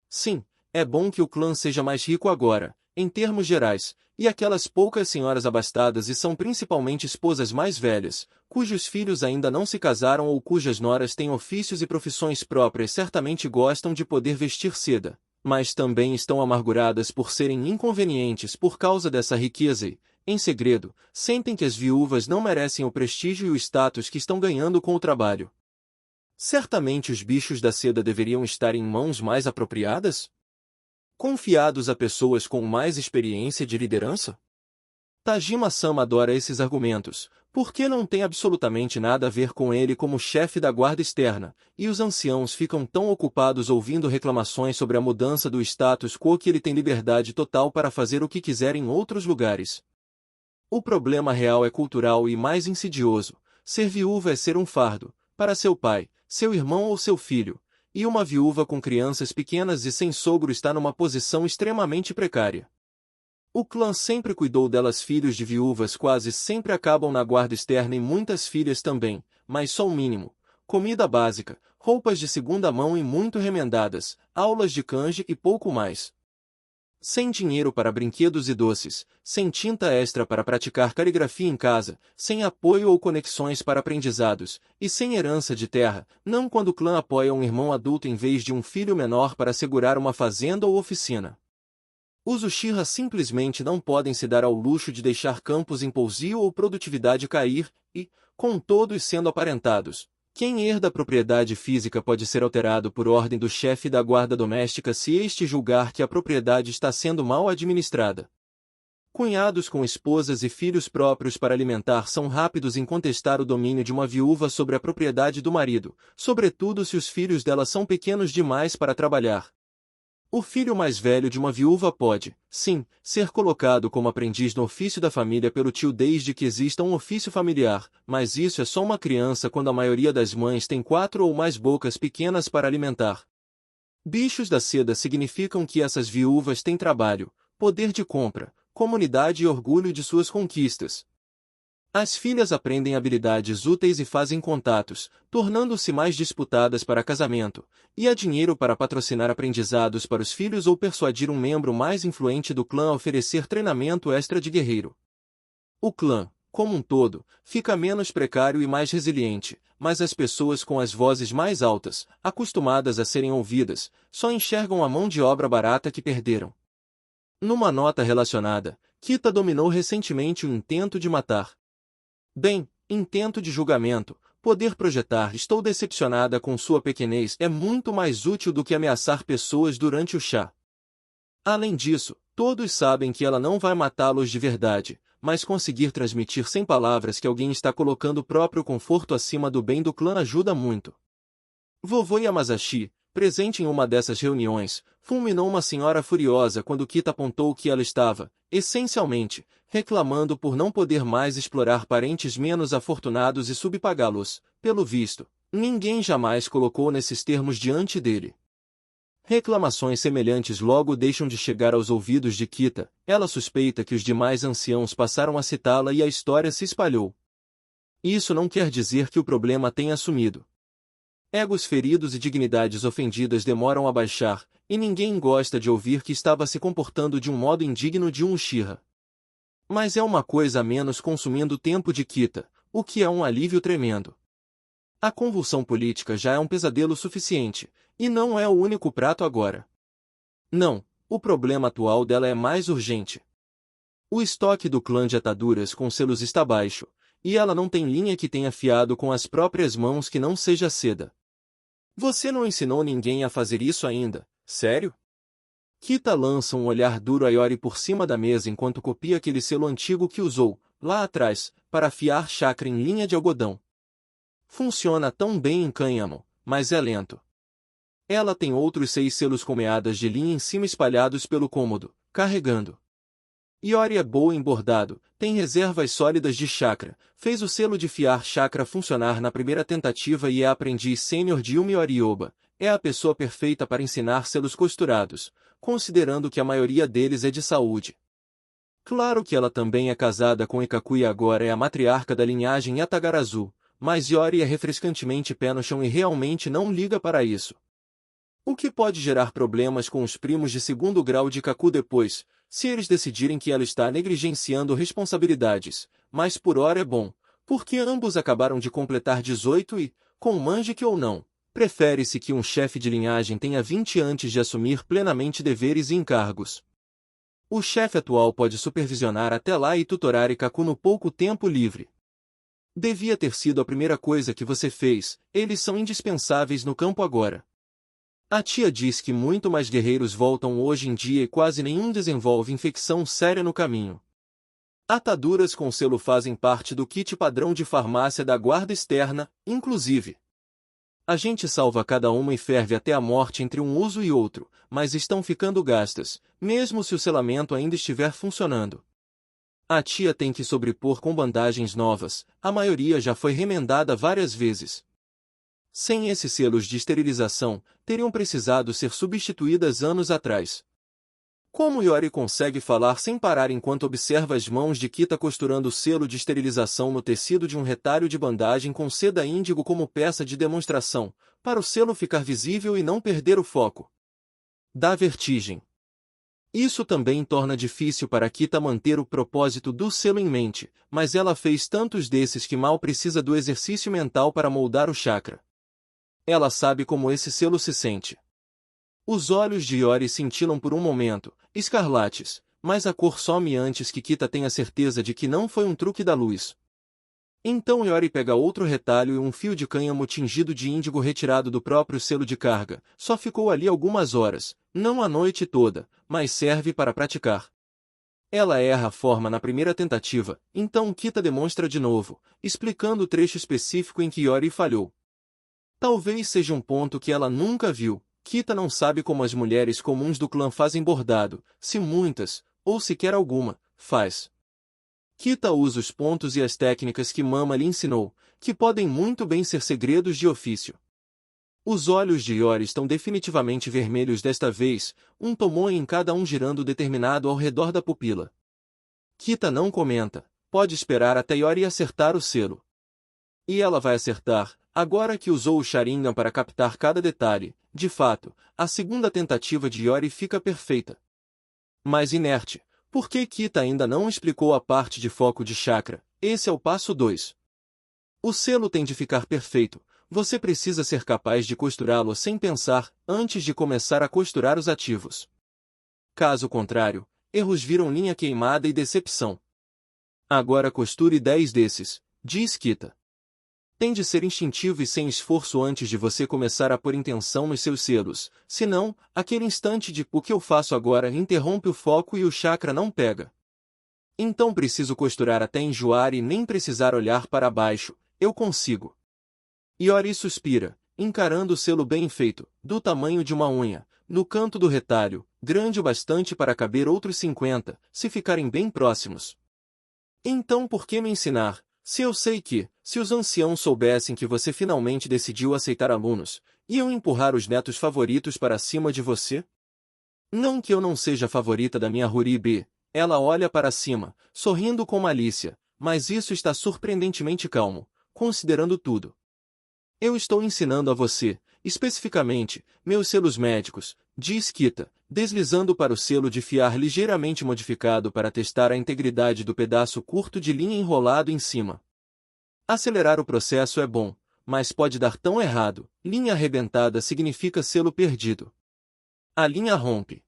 Sim, é bom que o clã seja mais rico agora, em termos gerais, e aquelas poucas senhoras abastadas e são principalmente esposas mais velhas, cujos filhos ainda não se casaram ou cujas noras têm ofícios e profissões próprias certamente gostam de poder vestir seda, mas também estão amarguradas por serem inconvenientes por causa dessa riqueza e, em segredo, sentem que as viúvas não merecem o prestígio e o status que estão ganhando com o trabalho. Certamente os bichos da seda deveriam estar em mãos mais apropriadas? Confiados a pessoas com mais experiência de liderança? Tajima-sama adora esses argumentos, porque não tem absolutamente nada a ver com ele como chefe da guarda externa, e os anciãos ficam tão ocupados ouvindo reclamações sobre a mudança do status quo que ele tem liberdade total para fazer o que quiser em outros lugares. O problema real é cultural e mais insidioso. Ser viúva é ser um fardo, para seu pai, seu irmão ou seu filho, e uma viúva com crianças pequenas e sem sogro está numa posição extremamente precária. O clã sempre cuidou delas. Filhos de viúvas quase sempre acabam na guarda externa e muitas filhas também, mas só o mínimo: comida básica, roupas de segunda mão e muito remendadas, aulas de kanji e pouco mais. Sem dinheiro para brinquedos e doces, sem tinta extra para praticar caligrafia em casa, sem apoio ou conexões para aprendizados, e sem herança de terra, não quando o clã apoia um irmão adulto em vez de um filho menor para segurar uma fazenda ou oficina. Os Uchiha simplesmente não podem se dar ao luxo de deixar campos em pousio ou produtividade cair, e, com todos sendo aparentados, quem herda a propriedade física pode ser alterado por ordem do chefe da guarda doméstica se este julgar que a propriedade está sendo mal administrada. Cunhados com esposas e filhos próprios para alimentar são rápidos em contestar o domínio de uma viúva sobre a propriedade do marido, sobretudo se os filhos dela são pequenos demais para trabalhar. O filho mais velho de uma viúva pode, sim, ser colocado como aprendiz no ofício da família pelo tio desde que exista um ofício familiar, mas isso é só uma criança quando a maioria das mães tem 4 ou mais bocas pequenas para alimentar. Bichos da seda significam que essas viúvas têm trabalho, poder de compra, comunidade e orgulho de suas conquistas. As filhas aprendem habilidades úteis e fazem contatos, tornando-se mais disputadas para casamento, e há dinheiro para patrocinar aprendizados para os filhos ou persuadir um membro mais influente do clã a oferecer treinamento extra de guerreiro. O clã, como um todo, fica menos precário e mais resiliente, mas as pessoas com as vozes mais altas, acostumadas a serem ouvidas, só enxergam a mão de obra barata que perderam. Numa nota relacionada, Kita dominou recentemente o intento de matar. Bem, intento de julgamento, poder projetar. Estou decepcionada com sua pequenez. É muito mais útil do que ameaçar pessoas durante o chá. Além disso, todos sabem que ela não vai matá-los de verdade, mas conseguir transmitir sem palavras que alguém está colocando o próprio conforto acima do bem do clã ajuda muito. Vovô Yamazashi, presente em uma dessas reuniões, fulminou uma senhora furiosa quando Kita apontou que ela estava, essencialmente, reclamando por não poder mais explorar parentes menos afortunados e subpagá-los. Pelo visto, ninguém jamais colocou nesses termos diante dele. Reclamações semelhantes logo deixam de chegar aos ouvidos de Kita. Ela suspeita que os demais anciãos passaram a citá-la e a história se espalhou. Isso não quer dizer que o problema tenha sumido. Egos feridos e dignidades ofendidas demoram a baixar, e ninguém gosta de ouvir que estava se comportando de um modo indigno de um Uchiha. Mas é uma coisa a menos consumindo o tempo de Kita, o que é um alívio tremendo. A convulsão política já é um pesadelo suficiente, e não é o único prato agora. Não, o problema atual dela é mais urgente. O estoque do clã de ataduras com selos está baixo, e ela não tem linha que tenha fiado com as próprias mãos que não seja seda. Você não ensinou ninguém a fazer isso ainda, sério? Kita lança um olhar duro a Iori por cima da mesa enquanto copia aquele selo antigo que usou, lá atrás, para afiar chakra em linha de algodão. Funciona tão bem em cânhamo, mas é lento. Ela tem outros 6 selos com meadas de linha em cima espalhados pelo cômodo, carregando. Iori é boa em bordado, tem reservas sólidas de chakra, fez o selo de fiar chakra funcionar na primeira tentativa e é aprendiz sênior de Yumi Orioba. É a pessoa perfeita para ensinar selos costurados, considerando que a maioria deles é de saúde. Claro que ela também é casada com Ikaku e agora é a matriarca da linhagem Yatagarazu, mas Iori é refrescantemente pé no chão e realmente não liga para isso. O que pode gerar problemas com os primos de segundo grau de Ikaku depois, se eles decidirem que ela está negligenciando responsabilidades, mas por hora é bom, porque ambos acabaram de completar 18 e, com Manjiki ou não, prefere-se que um chefe de linhagem tenha 20 antes de assumir plenamente deveres e encargos. O chefe atual pode supervisionar até lá e tutorar Ikaku no pouco tempo livre. Devia ter sido a primeira coisa que você fez, eles são indispensáveis no campo agora. A tia diz que muito mais guerreiros voltam hoje em dia e quase nenhum desenvolve infecção séria no caminho. Ataduras com selo fazem parte do kit padrão de farmácia da guarda externa, inclusive. A gente salva cada uma e ferve até a morte entre um uso e outro, mas estão ficando gastas, mesmo se o selamento ainda estiver funcionando. A tia tem que sobrepor com bandagens novas, a maioria já foi remendada várias vezes. Sem esses selos de esterilização, teriam precisado ser substituídas anos atrás. Como Iori consegue falar sem parar enquanto observa as mãos de Kita costurando o selo de esterilização no tecido de um retalho de bandagem com seda índigo como peça de demonstração, para o selo ficar visível e não perder o foco? Dá vertigem. Isso também torna difícil para Kita manter o propósito do selo em mente, mas ela fez tantos desses que mal precisa do exercício mental para moldar o chakra. Ela sabe como esse selo se sente. Os olhos de Iori cintilam por um momento, escarlates, mas a cor some antes que Kita tenha certeza de que não foi um truque da luz. Então Iori pega outro retalho e um fio de cânhamo tingido de índigo retirado do próprio selo de carga. Só ficou ali algumas horas, não a noite toda, mas serve para praticar. Ela erra a forma na primeira tentativa, então Kita demonstra de novo, explicando o trecho específico em que Iori falhou. Talvez seja um ponto que ela nunca viu. Kita não sabe como as mulheres comuns do clã fazem bordado, se muitas, ou sequer alguma, faz. Kita usa os pontos e as técnicas que Mama lhe ensinou, que podem muito bem ser segredos de ofício. Os olhos de Iori estão definitivamente vermelhos desta vez, um tomoe em cada um girando determinado ao redor da pupila. Kita não comenta, pode esperar até Iori acertar o selo. E ela vai acertar, agora que usou o Sharingan para captar cada detalhe. De fato, a segunda tentativa de Iori fica perfeita. Mas inerte, porque Kita ainda não explicou a parte de foco de chakra. Esse é o passo 2. O selo tem de ficar perfeito. Você precisa ser capaz de costurá-lo sem pensar, antes de começar a costurar os ativos. Caso contrário, erros viram linha queimada e decepção. Agora costure 10 desses, diz Kita. Tem de ser instintivo e sem esforço antes de você começar a pôr intenção nos seus selos, senão, aquele instante de "o que eu faço agora" interrompe o foco e o chakra não pega. Então preciso costurar até enjoar e nem precisar olhar para baixo, eu consigo. Iori suspira, encarando o selo bem feito, do tamanho de uma unha, no canto do retalho, grande o bastante para caber outros 50, se ficarem bem próximos. Então por que me ensinar, se eu sei que, se os anciãos soubessem que você finalmente decidiu aceitar alunos, iam empurrar os netos favoritos para cima de você? Não que eu não seja a favorita da minha Huribi, ela olha para cima, sorrindo com malícia, mas isso está surpreendentemente calmo, considerando tudo. Eu estou ensinando a você, especificamente, meus selos médicos, diz Kita, deslizando para o selo de fiar ligeiramente modificado para testar a integridade do pedaço curto de linha enrolado em cima. Acelerar o processo é bom, mas pode dar tão errado. Linha arrebentada significa selo perdido. A linha rompe.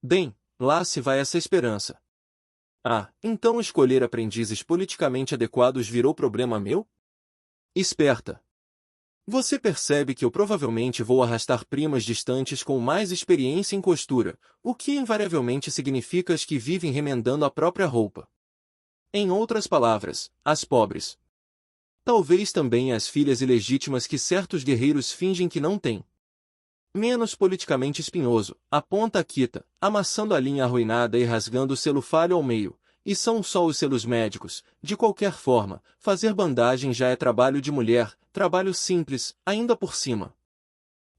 Bem, lá se vai essa esperança. Ah, então escolher aprendizes politicamente adequados virou problema meu? Esperta. Você percebe que eu provavelmente vou arrastar primas distantes com mais experiência em costura, o que invariavelmente significa as que vivem remendando a própria roupa. Em outras palavras, as pobres. Talvez também as filhas ilegítimas que certos guerreiros fingem que não têm. Menos politicamente espinhoso, aponta a Kita, amassando a linha arruinada e rasgando o selo falho ao meio. E são só os selos médicos. De qualquer forma, fazer bandagem já é trabalho de mulher, trabalho simples, ainda por cima.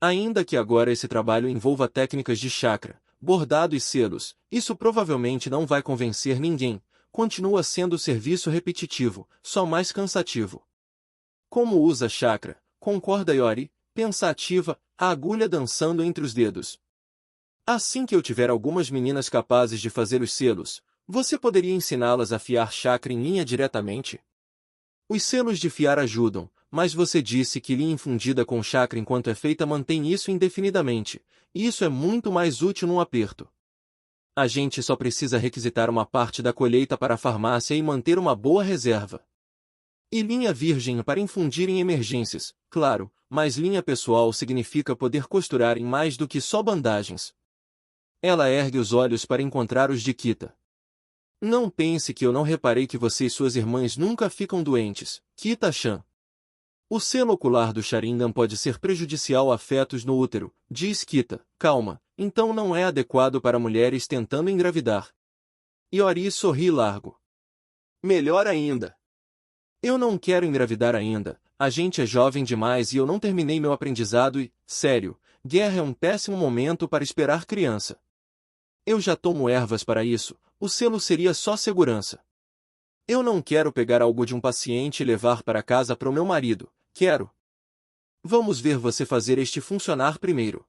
Ainda que agora esse trabalho envolva técnicas de chakra, bordado e selos, isso provavelmente não vai convencer ninguém. Continua sendo serviço repetitivo, só mais cansativo. Como usa chakra? Concorda Iori, pensativa, a agulha dançando entre os dedos. Assim que eu tiver algumas meninas capazes de fazer os selos, você poderia ensiná-las a fiar chakra em linha diretamente? Os selos de fiar ajudam, mas você disse que linha infundida com chakra enquanto é feita mantém isso indefinidamente, e isso é muito mais útil num aperto. A gente só precisa requisitar uma parte da colheita para a farmácia e manter uma boa reserva. E linha virgem para infundir em emergências, claro, mas linha pessoal significa poder costurar em mais do que só bandagens. Ela ergue os olhos para encontrar os de Kita. Não pense que eu não reparei que você e suas irmãs nunca ficam doentes, Kita-chan. O selo ocular do Sharingan pode ser prejudicial a fetos no útero, diz Kita. Calma, então não é adequado para mulheres tentando engravidar. Iori sorri largo. Melhor ainda. Eu não quero engravidar ainda, a gente é jovem demais e eu não terminei meu aprendizado e, sério, guerra é um péssimo momento para esperar criança. Eu já tomo ervas para isso, o selo seria só segurança. Eu não quero pegar algo de um paciente e levar para casa para o meu marido, quero. Vamos ver você fazer este funcionar primeiro.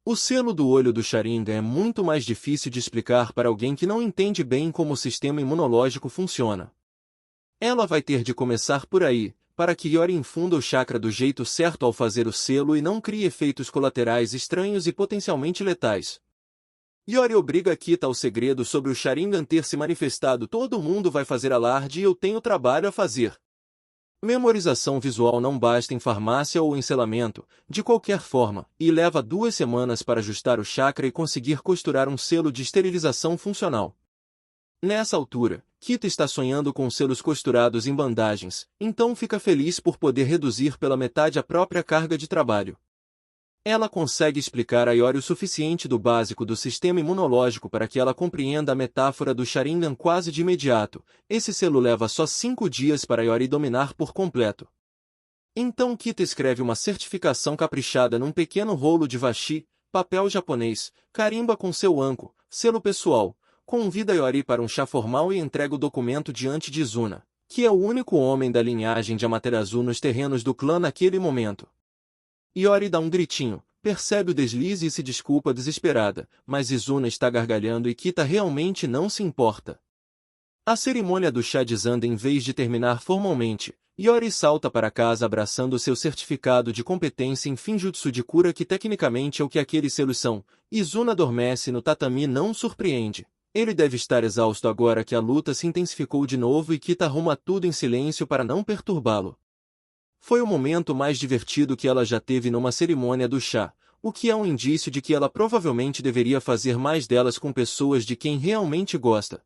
O selo do olho do Sharingan é muito mais difícil de explicar para alguém que não entende bem como o sistema imunológico funciona. Ela vai ter de começar por aí, para que Iori infunda o chakra do jeito certo ao fazer o selo e não crie efeitos colaterais estranhos e potencialmente letais. Iori obriga Kita ao segredo sobre o Sharingan ter se manifestado. Todo mundo vai fazer alarde e eu tenho trabalho a fazer. Memorização visual não basta em farmácia ou em selamento, de qualquer forma, e leva 2 semanas para ajustar o chakra e conseguir costurar um selo de esterilização funcional. Nessa altura, Kita está sonhando com selos costurados em bandagens, então fica feliz por poder reduzir pela metade a própria carga de trabalho. Ela consegue explicar a Iori o suficiente do básico do sistema imunológico para que ela compreenda a metáfora do Sharingan quase de imediato. Esse selo leva só 5 dias para Iori dominar por completo. Então Kita escreve uma certificação caprichada num pequeno rolo de washi, papel japonês, carimba com seu anko, selo pessoal, convida Iori para um chá formal e entrega o documento diante de Izuna, que é o único homem da linhagem de Amaterasu nos terrenos do clã naquele momento. Iori dá um gritinho, percebe o deslize e se desculpa desesperada, mas Izuna está gargalhando e Kita realmente não se importa. A cerimônia do chá desanda em vez de terminar formalmente. Iori salta para casa abraçando seu certificado de competência em Finjutsu de cura que tecnicamente é o que aqueles selos são. Izuna adormece no tatami não surpreende. Ele deve estar exausto agora que a luta se intensificou de novo e Kita arruma tudo em silêncio para não perturbá-lo. Foi o momento mais divertido que ela já teve numa cerimônia do chá, o que é um indício de que ela provavelmente deveria fazer mais delas com pessoas de quem realmente gosta.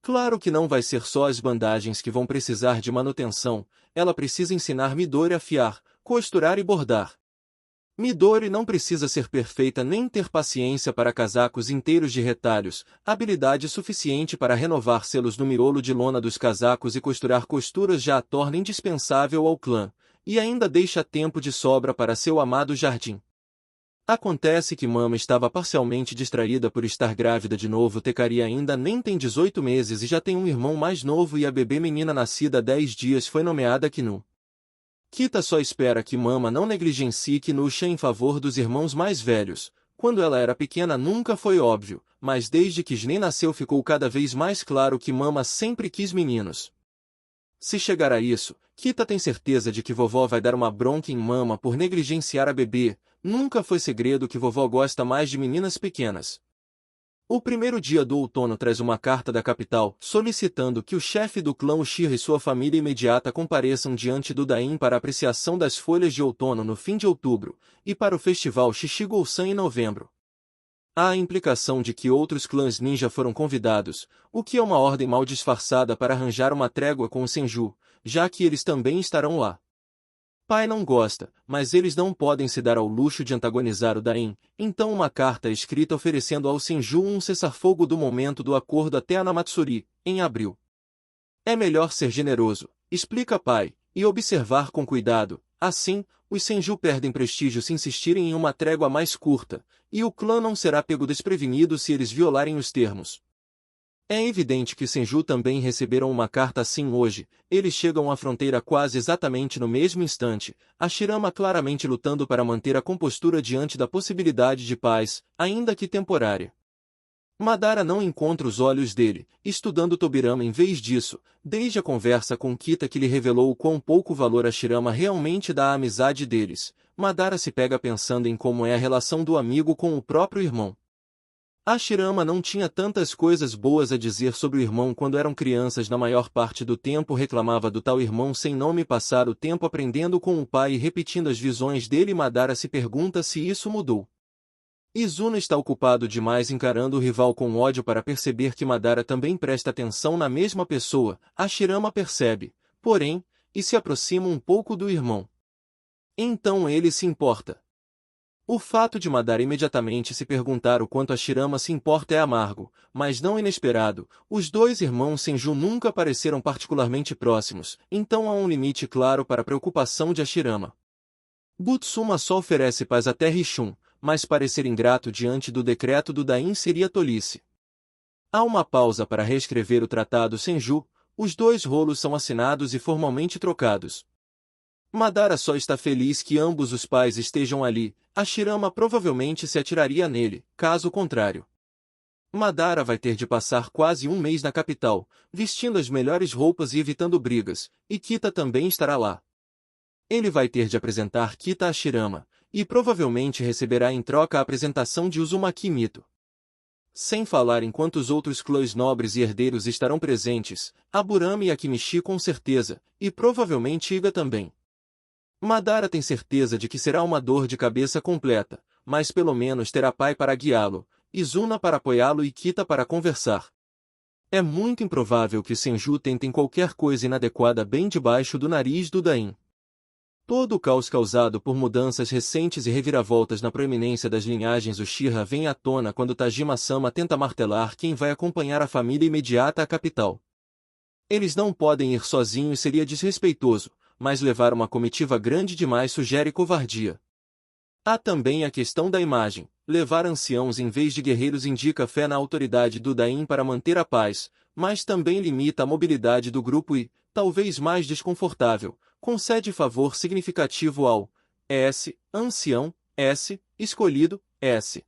Claro que não vai ser só as bandagens que vão precisar de manutenção, ela precisa ensinar Midori a fiar, costurar e bordar. Midori não precisa ser perfeita nem ter paciência para casacos inteiros de retalhos, habilidade suficiente para renovar selos no miolo de lona dos casacos e costurar costuras já a torna indispensável ao clã, e ainda deixa tempo de sobra para seu amado jardim. Acontece que Mama estava parcialmente distraída por estar grávida de novo. Tecaria ainda nem tem 18 meses e já tem um irmão mais novo e a bebê menina nascida há 10 dias foi nomeada Kinu. Kita só espera que Mama não negligencie Kinusha em favor dos irmãos mais velhos. Quando ela era pequena nunca foi óbvio, mas desde que Jnen nasceu ficou cada vez mais claro que Mama sempre quis meninos. Se chegar a isso, Kita tem certeza de que vovó vai dar uma bronca em Mama por negligenciar a bebê. Nunca foi segredo que vovó gosta mais de meninas pequenas. O primeiro dia do outono traz uma carta da capital, solicitando que o chefe do clã Uchiha e sua família imediata compareçam diante do Dain para apreciação das folhas de outono no fim de outubro, e para o festival Shichigo-san em novembro. Há a implicação de que outros clãs ninja foram convidados, o que é uma ordem mal disfarçada para arranjar uma trégua com o Senju, já que eles também estarão lá. Pai não gosta, mas eles não podem se dar ao luxo de antagonizar o Dain, então uma carta é escrita oferecendo ao Senju um cessar-fogo do momento do acordo até a Namatsuri, em abril. É melhor ser generoso, explica pai, e observar com cuidado, assim, os Senju perdem prestígio se insistirem em uma trégua mais curta, e o clã não será pego desprevenido se eles violarem os termos. É evidente que Senju também receberam uma carta assim hoje. Eles chegam à fronteira quase exatamente no mesmo instante, a Shirama claramente lutando para manter a compostura diante da possibilidade de paz, ainda que temporária. Madara não encontra os olhos dele, estudando Tobirama em vez disso, desde a conversa com Kita que lhe revelou o quão pouco valor a Shirama realmente dá à amizade deles. Madara se pega pensando em como é a relação do amigo com o próprio irmão. A Shirama não tinha tantas coisas boas a dizer sobre o irmão quando eram crianças. Na maior parte do tempo reclamava do tal irmão sem nome passar o tempo aprendendo com o pai e repetindo as visões dele. Madara se pergunta se isso mudou. Izuna está ocupado demais encarando o rival com ódio para perceber que Madara também presta atenção na mesma pessoa. A Shirama percebe, porém, e se aproxima um pouco do irmão. Então ele se importa. O fato de Madara imediatamente se perguntar o quanto a Shirama se importa é amargo, mas não inesperado. Os dois irmãos Senju nunca pareceram particularmente próximos, então há um limite claro para a preocupação de Hashirama. Butsuma só oferece paz até Rishun, mas parecer ingrato diante do decreto do Dain seria tolice. Há uma pausa para reescrever o tratado Senju, os dois rolos são assinados e formalmente trocados. Madara só está feliz que ambos os pais estejam ali. A Shirama provavelmente se atiraria nele, caso contrário. Madara vai ter de passar quase um mês na capital, vestindo as melhores roupas e evitando brigas, e Kita também estará lá. Ele vai ter de apresentar Kita a Shirama, e provavelmente receberá em troca a apresentação de Uzumaki Mito. Sem falar em quantos outros clãs nobres e herdeiros estarão presentes, Aburame e Akimichi com certeza, e provavelmente Iga também. Madara tem certeza de que será uma dor de cabeça completa, mas pelo menos terá pai para guiá-lo, Izuna para apoiá-lo e Kita para conversar. É muito improvável que Senju tentem qualquer coisa inadequada bem debaixo do nariz do Dain. Todo o caos causado por mudanças recentes e reviravoltas na proeminência das linhagens Uchiha vem à tona quando Tajima-sama tenta martelar quem vai acompanhar a família imediata à capital. Eles não podem ir sozinhos, seria desrespeitoso, mas levar uma comitiva grande demais sugere covardia. Há também a questão da imagem. Levar anciãos em vez de guerreiros indica fé na autoridade do Dain para manter a paz, mas também limita a mobilidade do grupo e, talvez mais desconfortável, concede favor significativo ao S, ancião, S, escolhido, S.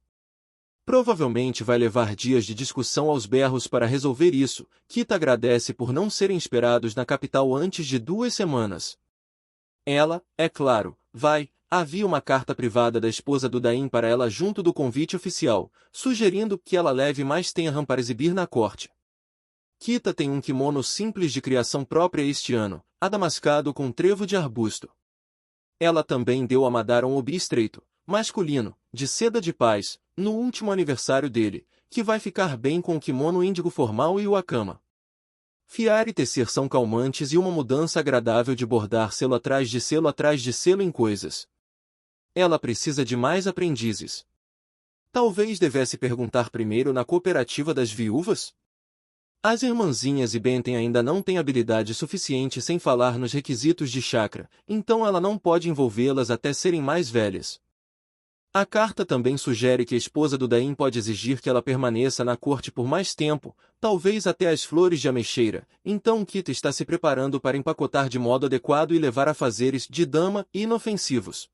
Provavelmente vai levar dias de discussão aos berros para resolver isso. Kita agradece por não serem esperados na capital antes de 2 semanas. Ela, é claro, vai. Havia uma carta privada da esposa do Dain para ela junto do convite oficial, sugerindo que ela leve mais Tenhan para exibir na corte. Kita tem um kimono simples de criação própria este ano, adamascado com trevo de arbusto. Ela também deu a Madara um obi estreito, masculino, de seda de paz, no último aniversário dele, que vai ficar bem com o kimono índigo formal e o akama. Fiar e tecer são calmantes e uma mudança agradável de bordar selo atrás de selo atrás de selo em coisas. Ela precisa de mais aprendizes. Talvez devesse perguntar primeiro na cooperativa das viúvas? As irmãzinhas e Benten ainda não têm habilidade suficiente sem falar nos requisitos de chakra, então ela não pode envolvê-las até serem mais velhas. A carta também sugere que a esposa do Daim pode exigir que ela permaneça na corte por mais tempo, talvez até as flores de ameixeira, então Kita está se preparando para empacotar de modo adequado e levar a fazeres de dama inofensivos.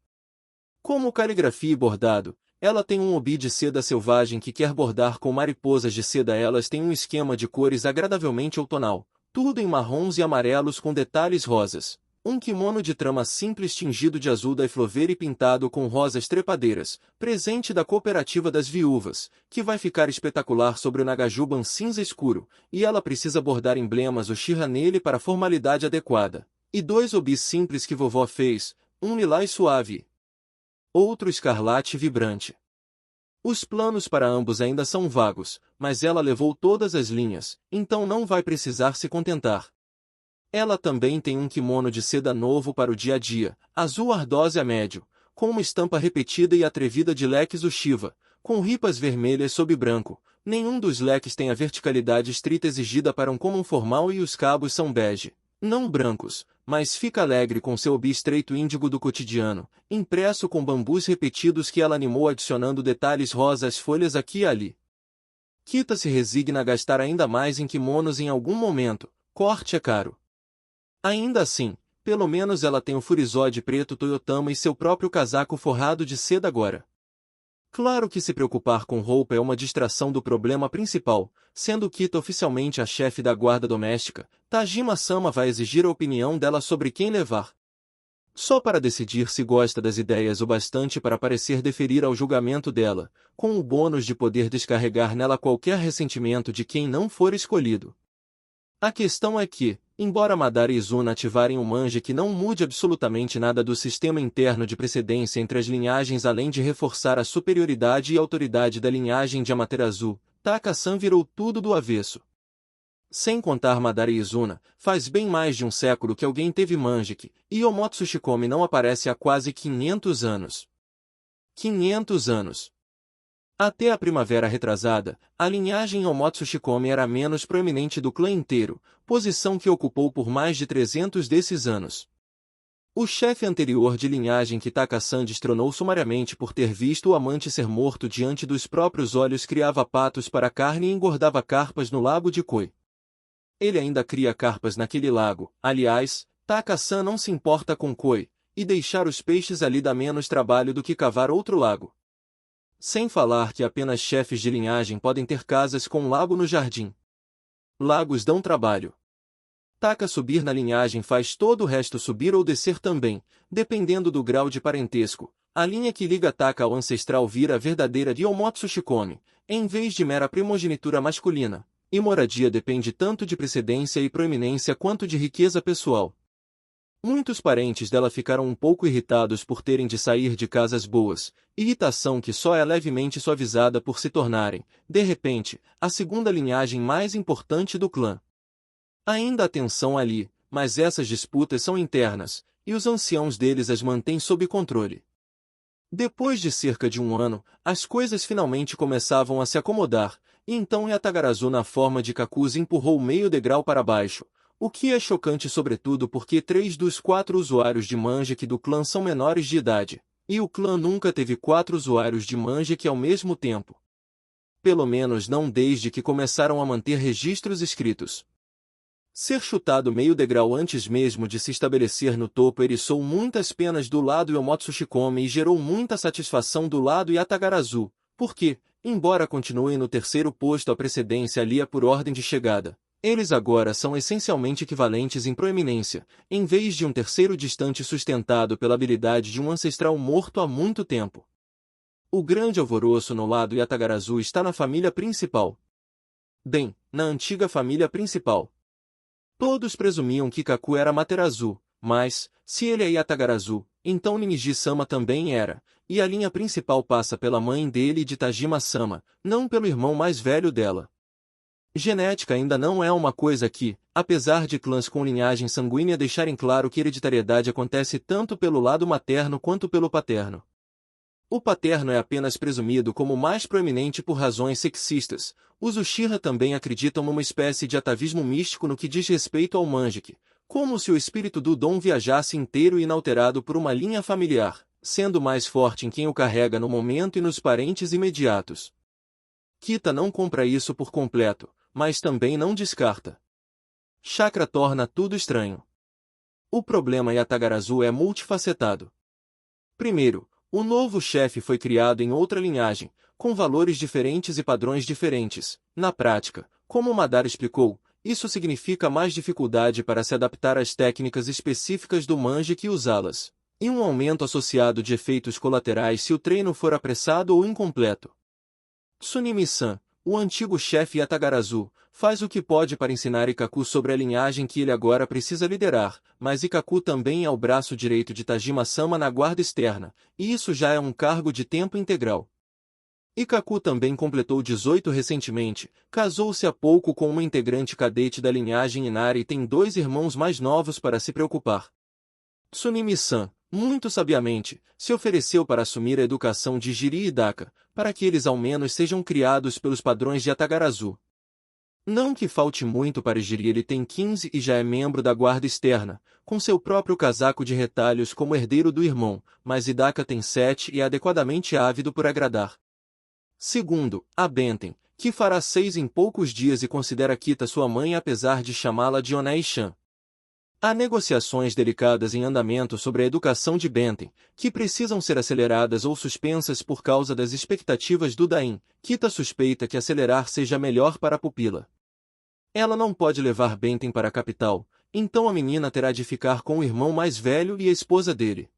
Como caligrafia e bordado, ela tem um obi de seda selvagem que quer bordar com mariposas de seda. Elas têm um esquema de cores agradavelmente outonal, tudo em marrons e amarelos com detalhes rosas. Um kimono de trama simples tingido de azul da eflover e pintado com rosas trepadeiras, presente da cooperativa das viúvas, que vai ficar espetacular sobre o nagajuban cinza escuro, e ela precisa bordar emblemas Uchiha nele para a formalidade adequada. E 2 obis simples que vovó fez, um lilás suave, outro escarlate vibrante. Os planos para ambos ainda são vagos, mas ela levou todas as linhas, então não vai precisar se contentar. Ela também tem um kimono de seda novo para o dia a dia, azul ardósia médio, com uma estampa repetida e atrevida de leques Uchiha, com ripas vermelhas sob branco. Nenhum dos leques tem a verticalidade estrita exigida para um comum formal e os cabos são bege, não brancos, mas fica alegre com seu obi estreito índigo do cotidiano, impresso com bambus repetidos que ela animou adicionando detalhes rosa às folhas aqui e ali. Kita se resigna a gastar ainda mais em kimonos em algum momento, corte é caro. Ainda assim, pelo menos ela tem o furizode preto Toyotama e seu próprio casaco forrado de seda agora. Claro que se preocupar com roupa é uma distração do problema principal, sendo Kita oficialmente a chefe da guarda doméstica, Tajima-sama vai exigir a opinião dela sobre quem levar. Só para decidir se gosta das ideias o bastante para parecer deferir ao julgamento dela, com o bônus de poder descarregar nela qualquer ressentimento de quem não for escolhido. A questão é que, embora Madara e Izuna ativarem um manji que não mude absolutamente nada do sistema interno de precedência entre as linhagens além de reforçar a superioridade e autoridade da linhagem de Amaterasu, Taka-san virou tudo do avesso. Sem contar Madara e Izuna, faz bem mais de um século que alguém teve Manjiki, e Omotsu Shikomi não aparece há quase 500 anos. 500 anos. Até a primavera retrasada, a linhagem Omotsu Shikomi era a menos proeminente do clã inteiro, posição que ocupou por mais de 300 desses anos. O chefe anterior de linhagem que Taka-san destronou sumariamente por ter visto o amante ser morto diante dos próprios olhos criava patos para carne e engordava carpas no lago de Koi. Ele ainda cria carpas naquele lago, aliás, Taka-san não se importa com Koi, e deixar os peixes ali dá menos trabalho do que cavar outro lago. Sem falar que apenas chefes de linhagem podem ter casas com um lago no jardim. Lagos dão trabalho. Taka subir na linhagem faz todo o resto subir ou descer também, dependendo do grau de parentesco. A linha que liga Taka ao ancestral vira a verdadeira Ryomotsu Shikomi, em vez de mera primogenitura masculina, e moradia depende tanto de precedência e proeminência quanto de riqueza pessoal. Muitos parentes dela ficaram um pouco irritados por terem de sair de casas boas, irritação que só é levemente suavizada por se tornarem, de repente, a segunda linhagem mais importante do clã. Ainda há tensão ali, mas essas disputas são internas, e os anciãos deles as mantêm sob controle. Depois de cerca de um ano, as coisas finalmente começavam a se acomodar, e então Yatagarasu na forma de Kakuzu empurrou meio degrau para baixo, o que é chocante sobretudo porque 3 dos 4 usuários de Manjiki do clã são menores de idade, e o clã nunca teve 4 usuários de Manjiki ao mesmo tempo. Pelo menos não desde que começaram a manter registros escritos. Ser chutado meio degrau antes mesmo de se estabelecer no topo eriçou muitas penas do lado Yomotsu Shikomi e gerou muita satisfação do lado Yatagarasu, porque, embora continuem no terceiro posto a precedência ali é por ordem de chegada. Eles agora são essencialmente equivalentes em proeminência, em vez de um terceiro distante sustentado pela habilidade de um ancestral morto há muito tempo. O grande alvoroço no lado Yatagarasu está na família principal. Bem, na antiga família principal. Todos presumiam que Kaku era Amaterasu, mas, se ele é Yatagarasu, então Ninigi-sama também era, e a linha principal passa pela mãe dele e de Tajima-sama, não pelo irmão mais velho dela. Genética ainda não é uma coisa que, apesar de clãs com linhagem sanguínea deixarem claro que hereditariedade acontece tanto pelo lado materno quanto pelo paterno. O paterno é apenas presumido como mais proeminente por razões sexistas. Os Uchiha também acreditam numa espécie de atavismo místico no que diz respeito ao Manjiki, como se o espírito do dom viajasse inteiro e inalterado por uma linha familiar, sendo mais forte em quem o carrega no momento e nos parentes imediatos. Kita não compra isso por completo, mas também não descarta. Chakra torna tudo estranho. O problema Yatagarasu é multifacetado. Primeiro, o novo chefe foi criado em outra linhagem, com valores diferentes e padrões diferentes. Na prática, como Madara explicou, isso significa mais dificuldade para se adaptar às técnicas específicas do Manjiki e usá-las, e um aumento associado de efeitos colaterais se o treino for apressado ou incompleto. Tsunimi-san, o antigo chefe Yatagarasu, faz o que pode para ensinar Ikaku sobre a linhagem que ele agora precisa liderar, mas Ikaku também é o braço direito de Tajima-sama na guarda externa, e isso já é um cargo de tempo integral. Ikaku também completou 18 recentemente, casou-se há pouco com uma integrante cadete da linhagem Inari e tem 2 irmãos mais novos para se preocupar. Tsunimi-san, muito sabiamente, se ofereceu para assumir a educação de Jiri e Daka, para que eles ao menos sejam criados pelos padrões de Yatagarasu. Não que falte muito para Jiri, ele tem 15 e já é membro da guarda externa, com seu próprio casaco de retalhos como herdeiro do irmão, mas Hidaka tem 7 e é adequadamente ávido por agradar. Segundo, a Benten, que fará 6 em poucos dias e considera Kita sua mãe apesar de chamá-la de Onei-chan. Há negociações delicadas em andamento sobre a educação de Benten, que precisam ser aceleradas ou suspensas por causa das expectativas do Dain. Kita suspeita que acelerar seja melhor para a pupila. Ela não pode levar Benten para a capital, então a menina terá de ficar com o irmão mais velho e a esposa dele.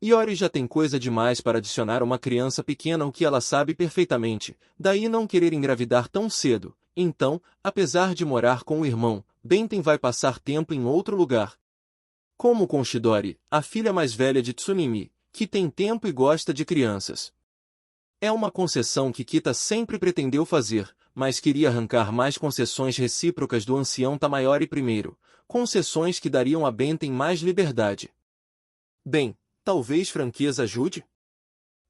Iori já tem coisa demais para adicionar uma criança pequena o que ela sabe perfeitamente, daí não querer engravidar tão cedo. Então, apesar de morar com o irmão, Benten vai passar tempo em outro lugar. Como com Chidori, a filha mais velha de Tsunimi, que tem tempo e gosta de crianças. É uma concessão que Kita sempre pretendeu fazer, mas queria arrancar mais concessões recíprocas do ancião Tamayori primeiro, concessões que dariam a Benten mais liberdade. Bem, talvez franqueza ajude?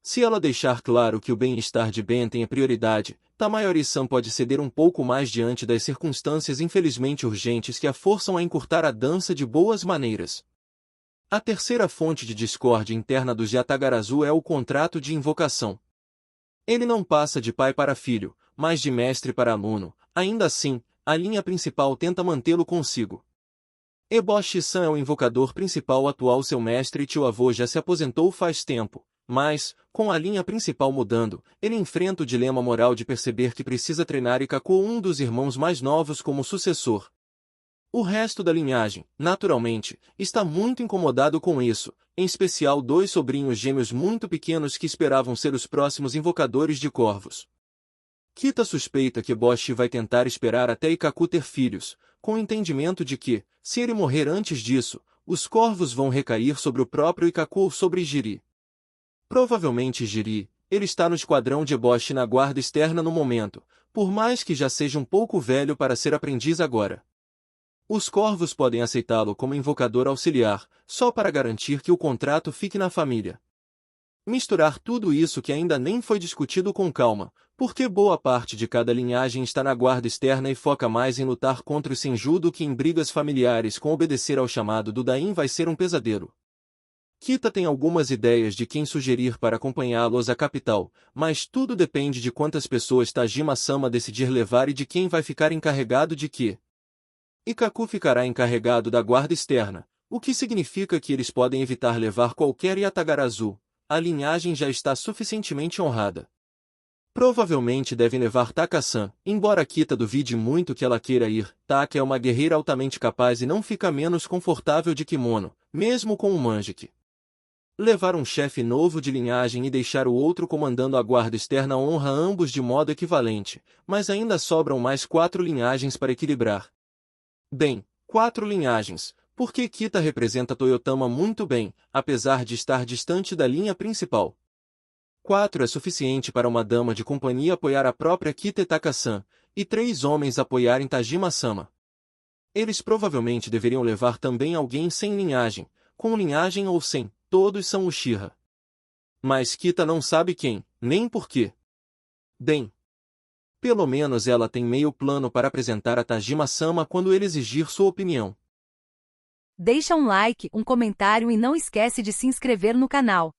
Se ela deixar claro que o bem-estar de Benten é prioridade, Tamayori-san pode ceder um pouco mais diante das circunstâncias infelizmente urgentes que a forçam a encurtar a dança de boas maneiras. A terceira fonte de discórdia interna dos Yatagarasu é o contrato de invocação. Ele não passa de pai para filho, mas de mestre para aluno. Ainda assim, a linha principal tenta mantê-lo consigo. Eboshi-san é o invocador principal atual. Seu mestre e tio-avô já se aposentou faz tempo, mas, com a linha principal mudando, ele enfrenta o dilema moral de perceber que precisa treinar Ikaku, um dos irmãos mais novos, como sucessor. O resto da linhagem, naturalmente, está muito incomodado com isso, em especial 2 sobrinhos gêmeos muito pequenos que esperavam ser os próximos invocadores de corvos. Kita suspeita que Eboshi vai tentar esperar até Ikaku ter filhos, com o entendimento de que, se ele morrer antes disso, os corvos vão recair sobre o próprio Ikaku ou sobre Jiri. Provavelmente Jiri, ele está no esquadrão de Eboshi na guarda externa no momento, por mais que já seja um pouco velho para ser aprendiz agora. Os corvos podem aceitá-lo como invocador auxiliar, só para garantir que o contrato fique na família. Misturar tudo isso que ainda nem foi discutido com calma, porque boa parte de cada linhagem está na guarda externa e foca mais em lutar contra o Senju do que em brigas familiares, com obedecer ao chamado do Dain vai ser um pesadelo. Kita tem algumas ideias de quem sugerir para acompanhá-los à capital, mas tudo depende de quantas pessoas Tajima-sama decidir levar e de quem vai ficar encarregado de quê. Ikaku ficará encarregado da guarda externa, o que significa que eles podem evitar levar qualquer Yatagarasu. A linhagem já está suficientemente honrada. Provavelmente devem levar Taka-san, embora Kita duvide muito que ela queira ir. Taka é uma guerreira altamente capaz e não fica menos confortável de kimono, mesmo com o Manjiki. Levar um chefe novo de linhagem e deixar o outro comandando a guarda externa honra ambos de modo equivalente, mas ainda sobram mais 4 linhagens para equilibrar. Bem, 4 linhagens, porque Kita representa Toyotama muito bem, apesar de estar distante da linha principal. 4 é suficiente para uma dama de companhia apoiar a própria Kita e Taka-san, e 3 homens apoiarem Tajima-sama. Eles provavelmente deveriam levar também alguém sem linhagem, com linhagem ou sem, todos são Uchiha. Mas Kita não sabe quem, nem por quê. Bem, pelo menos ela tem meio plano para apresentar a Tajima-sama quando ele exigir sua opinião. Deixa um like, um comentário e não esquece de se inscrever no canal.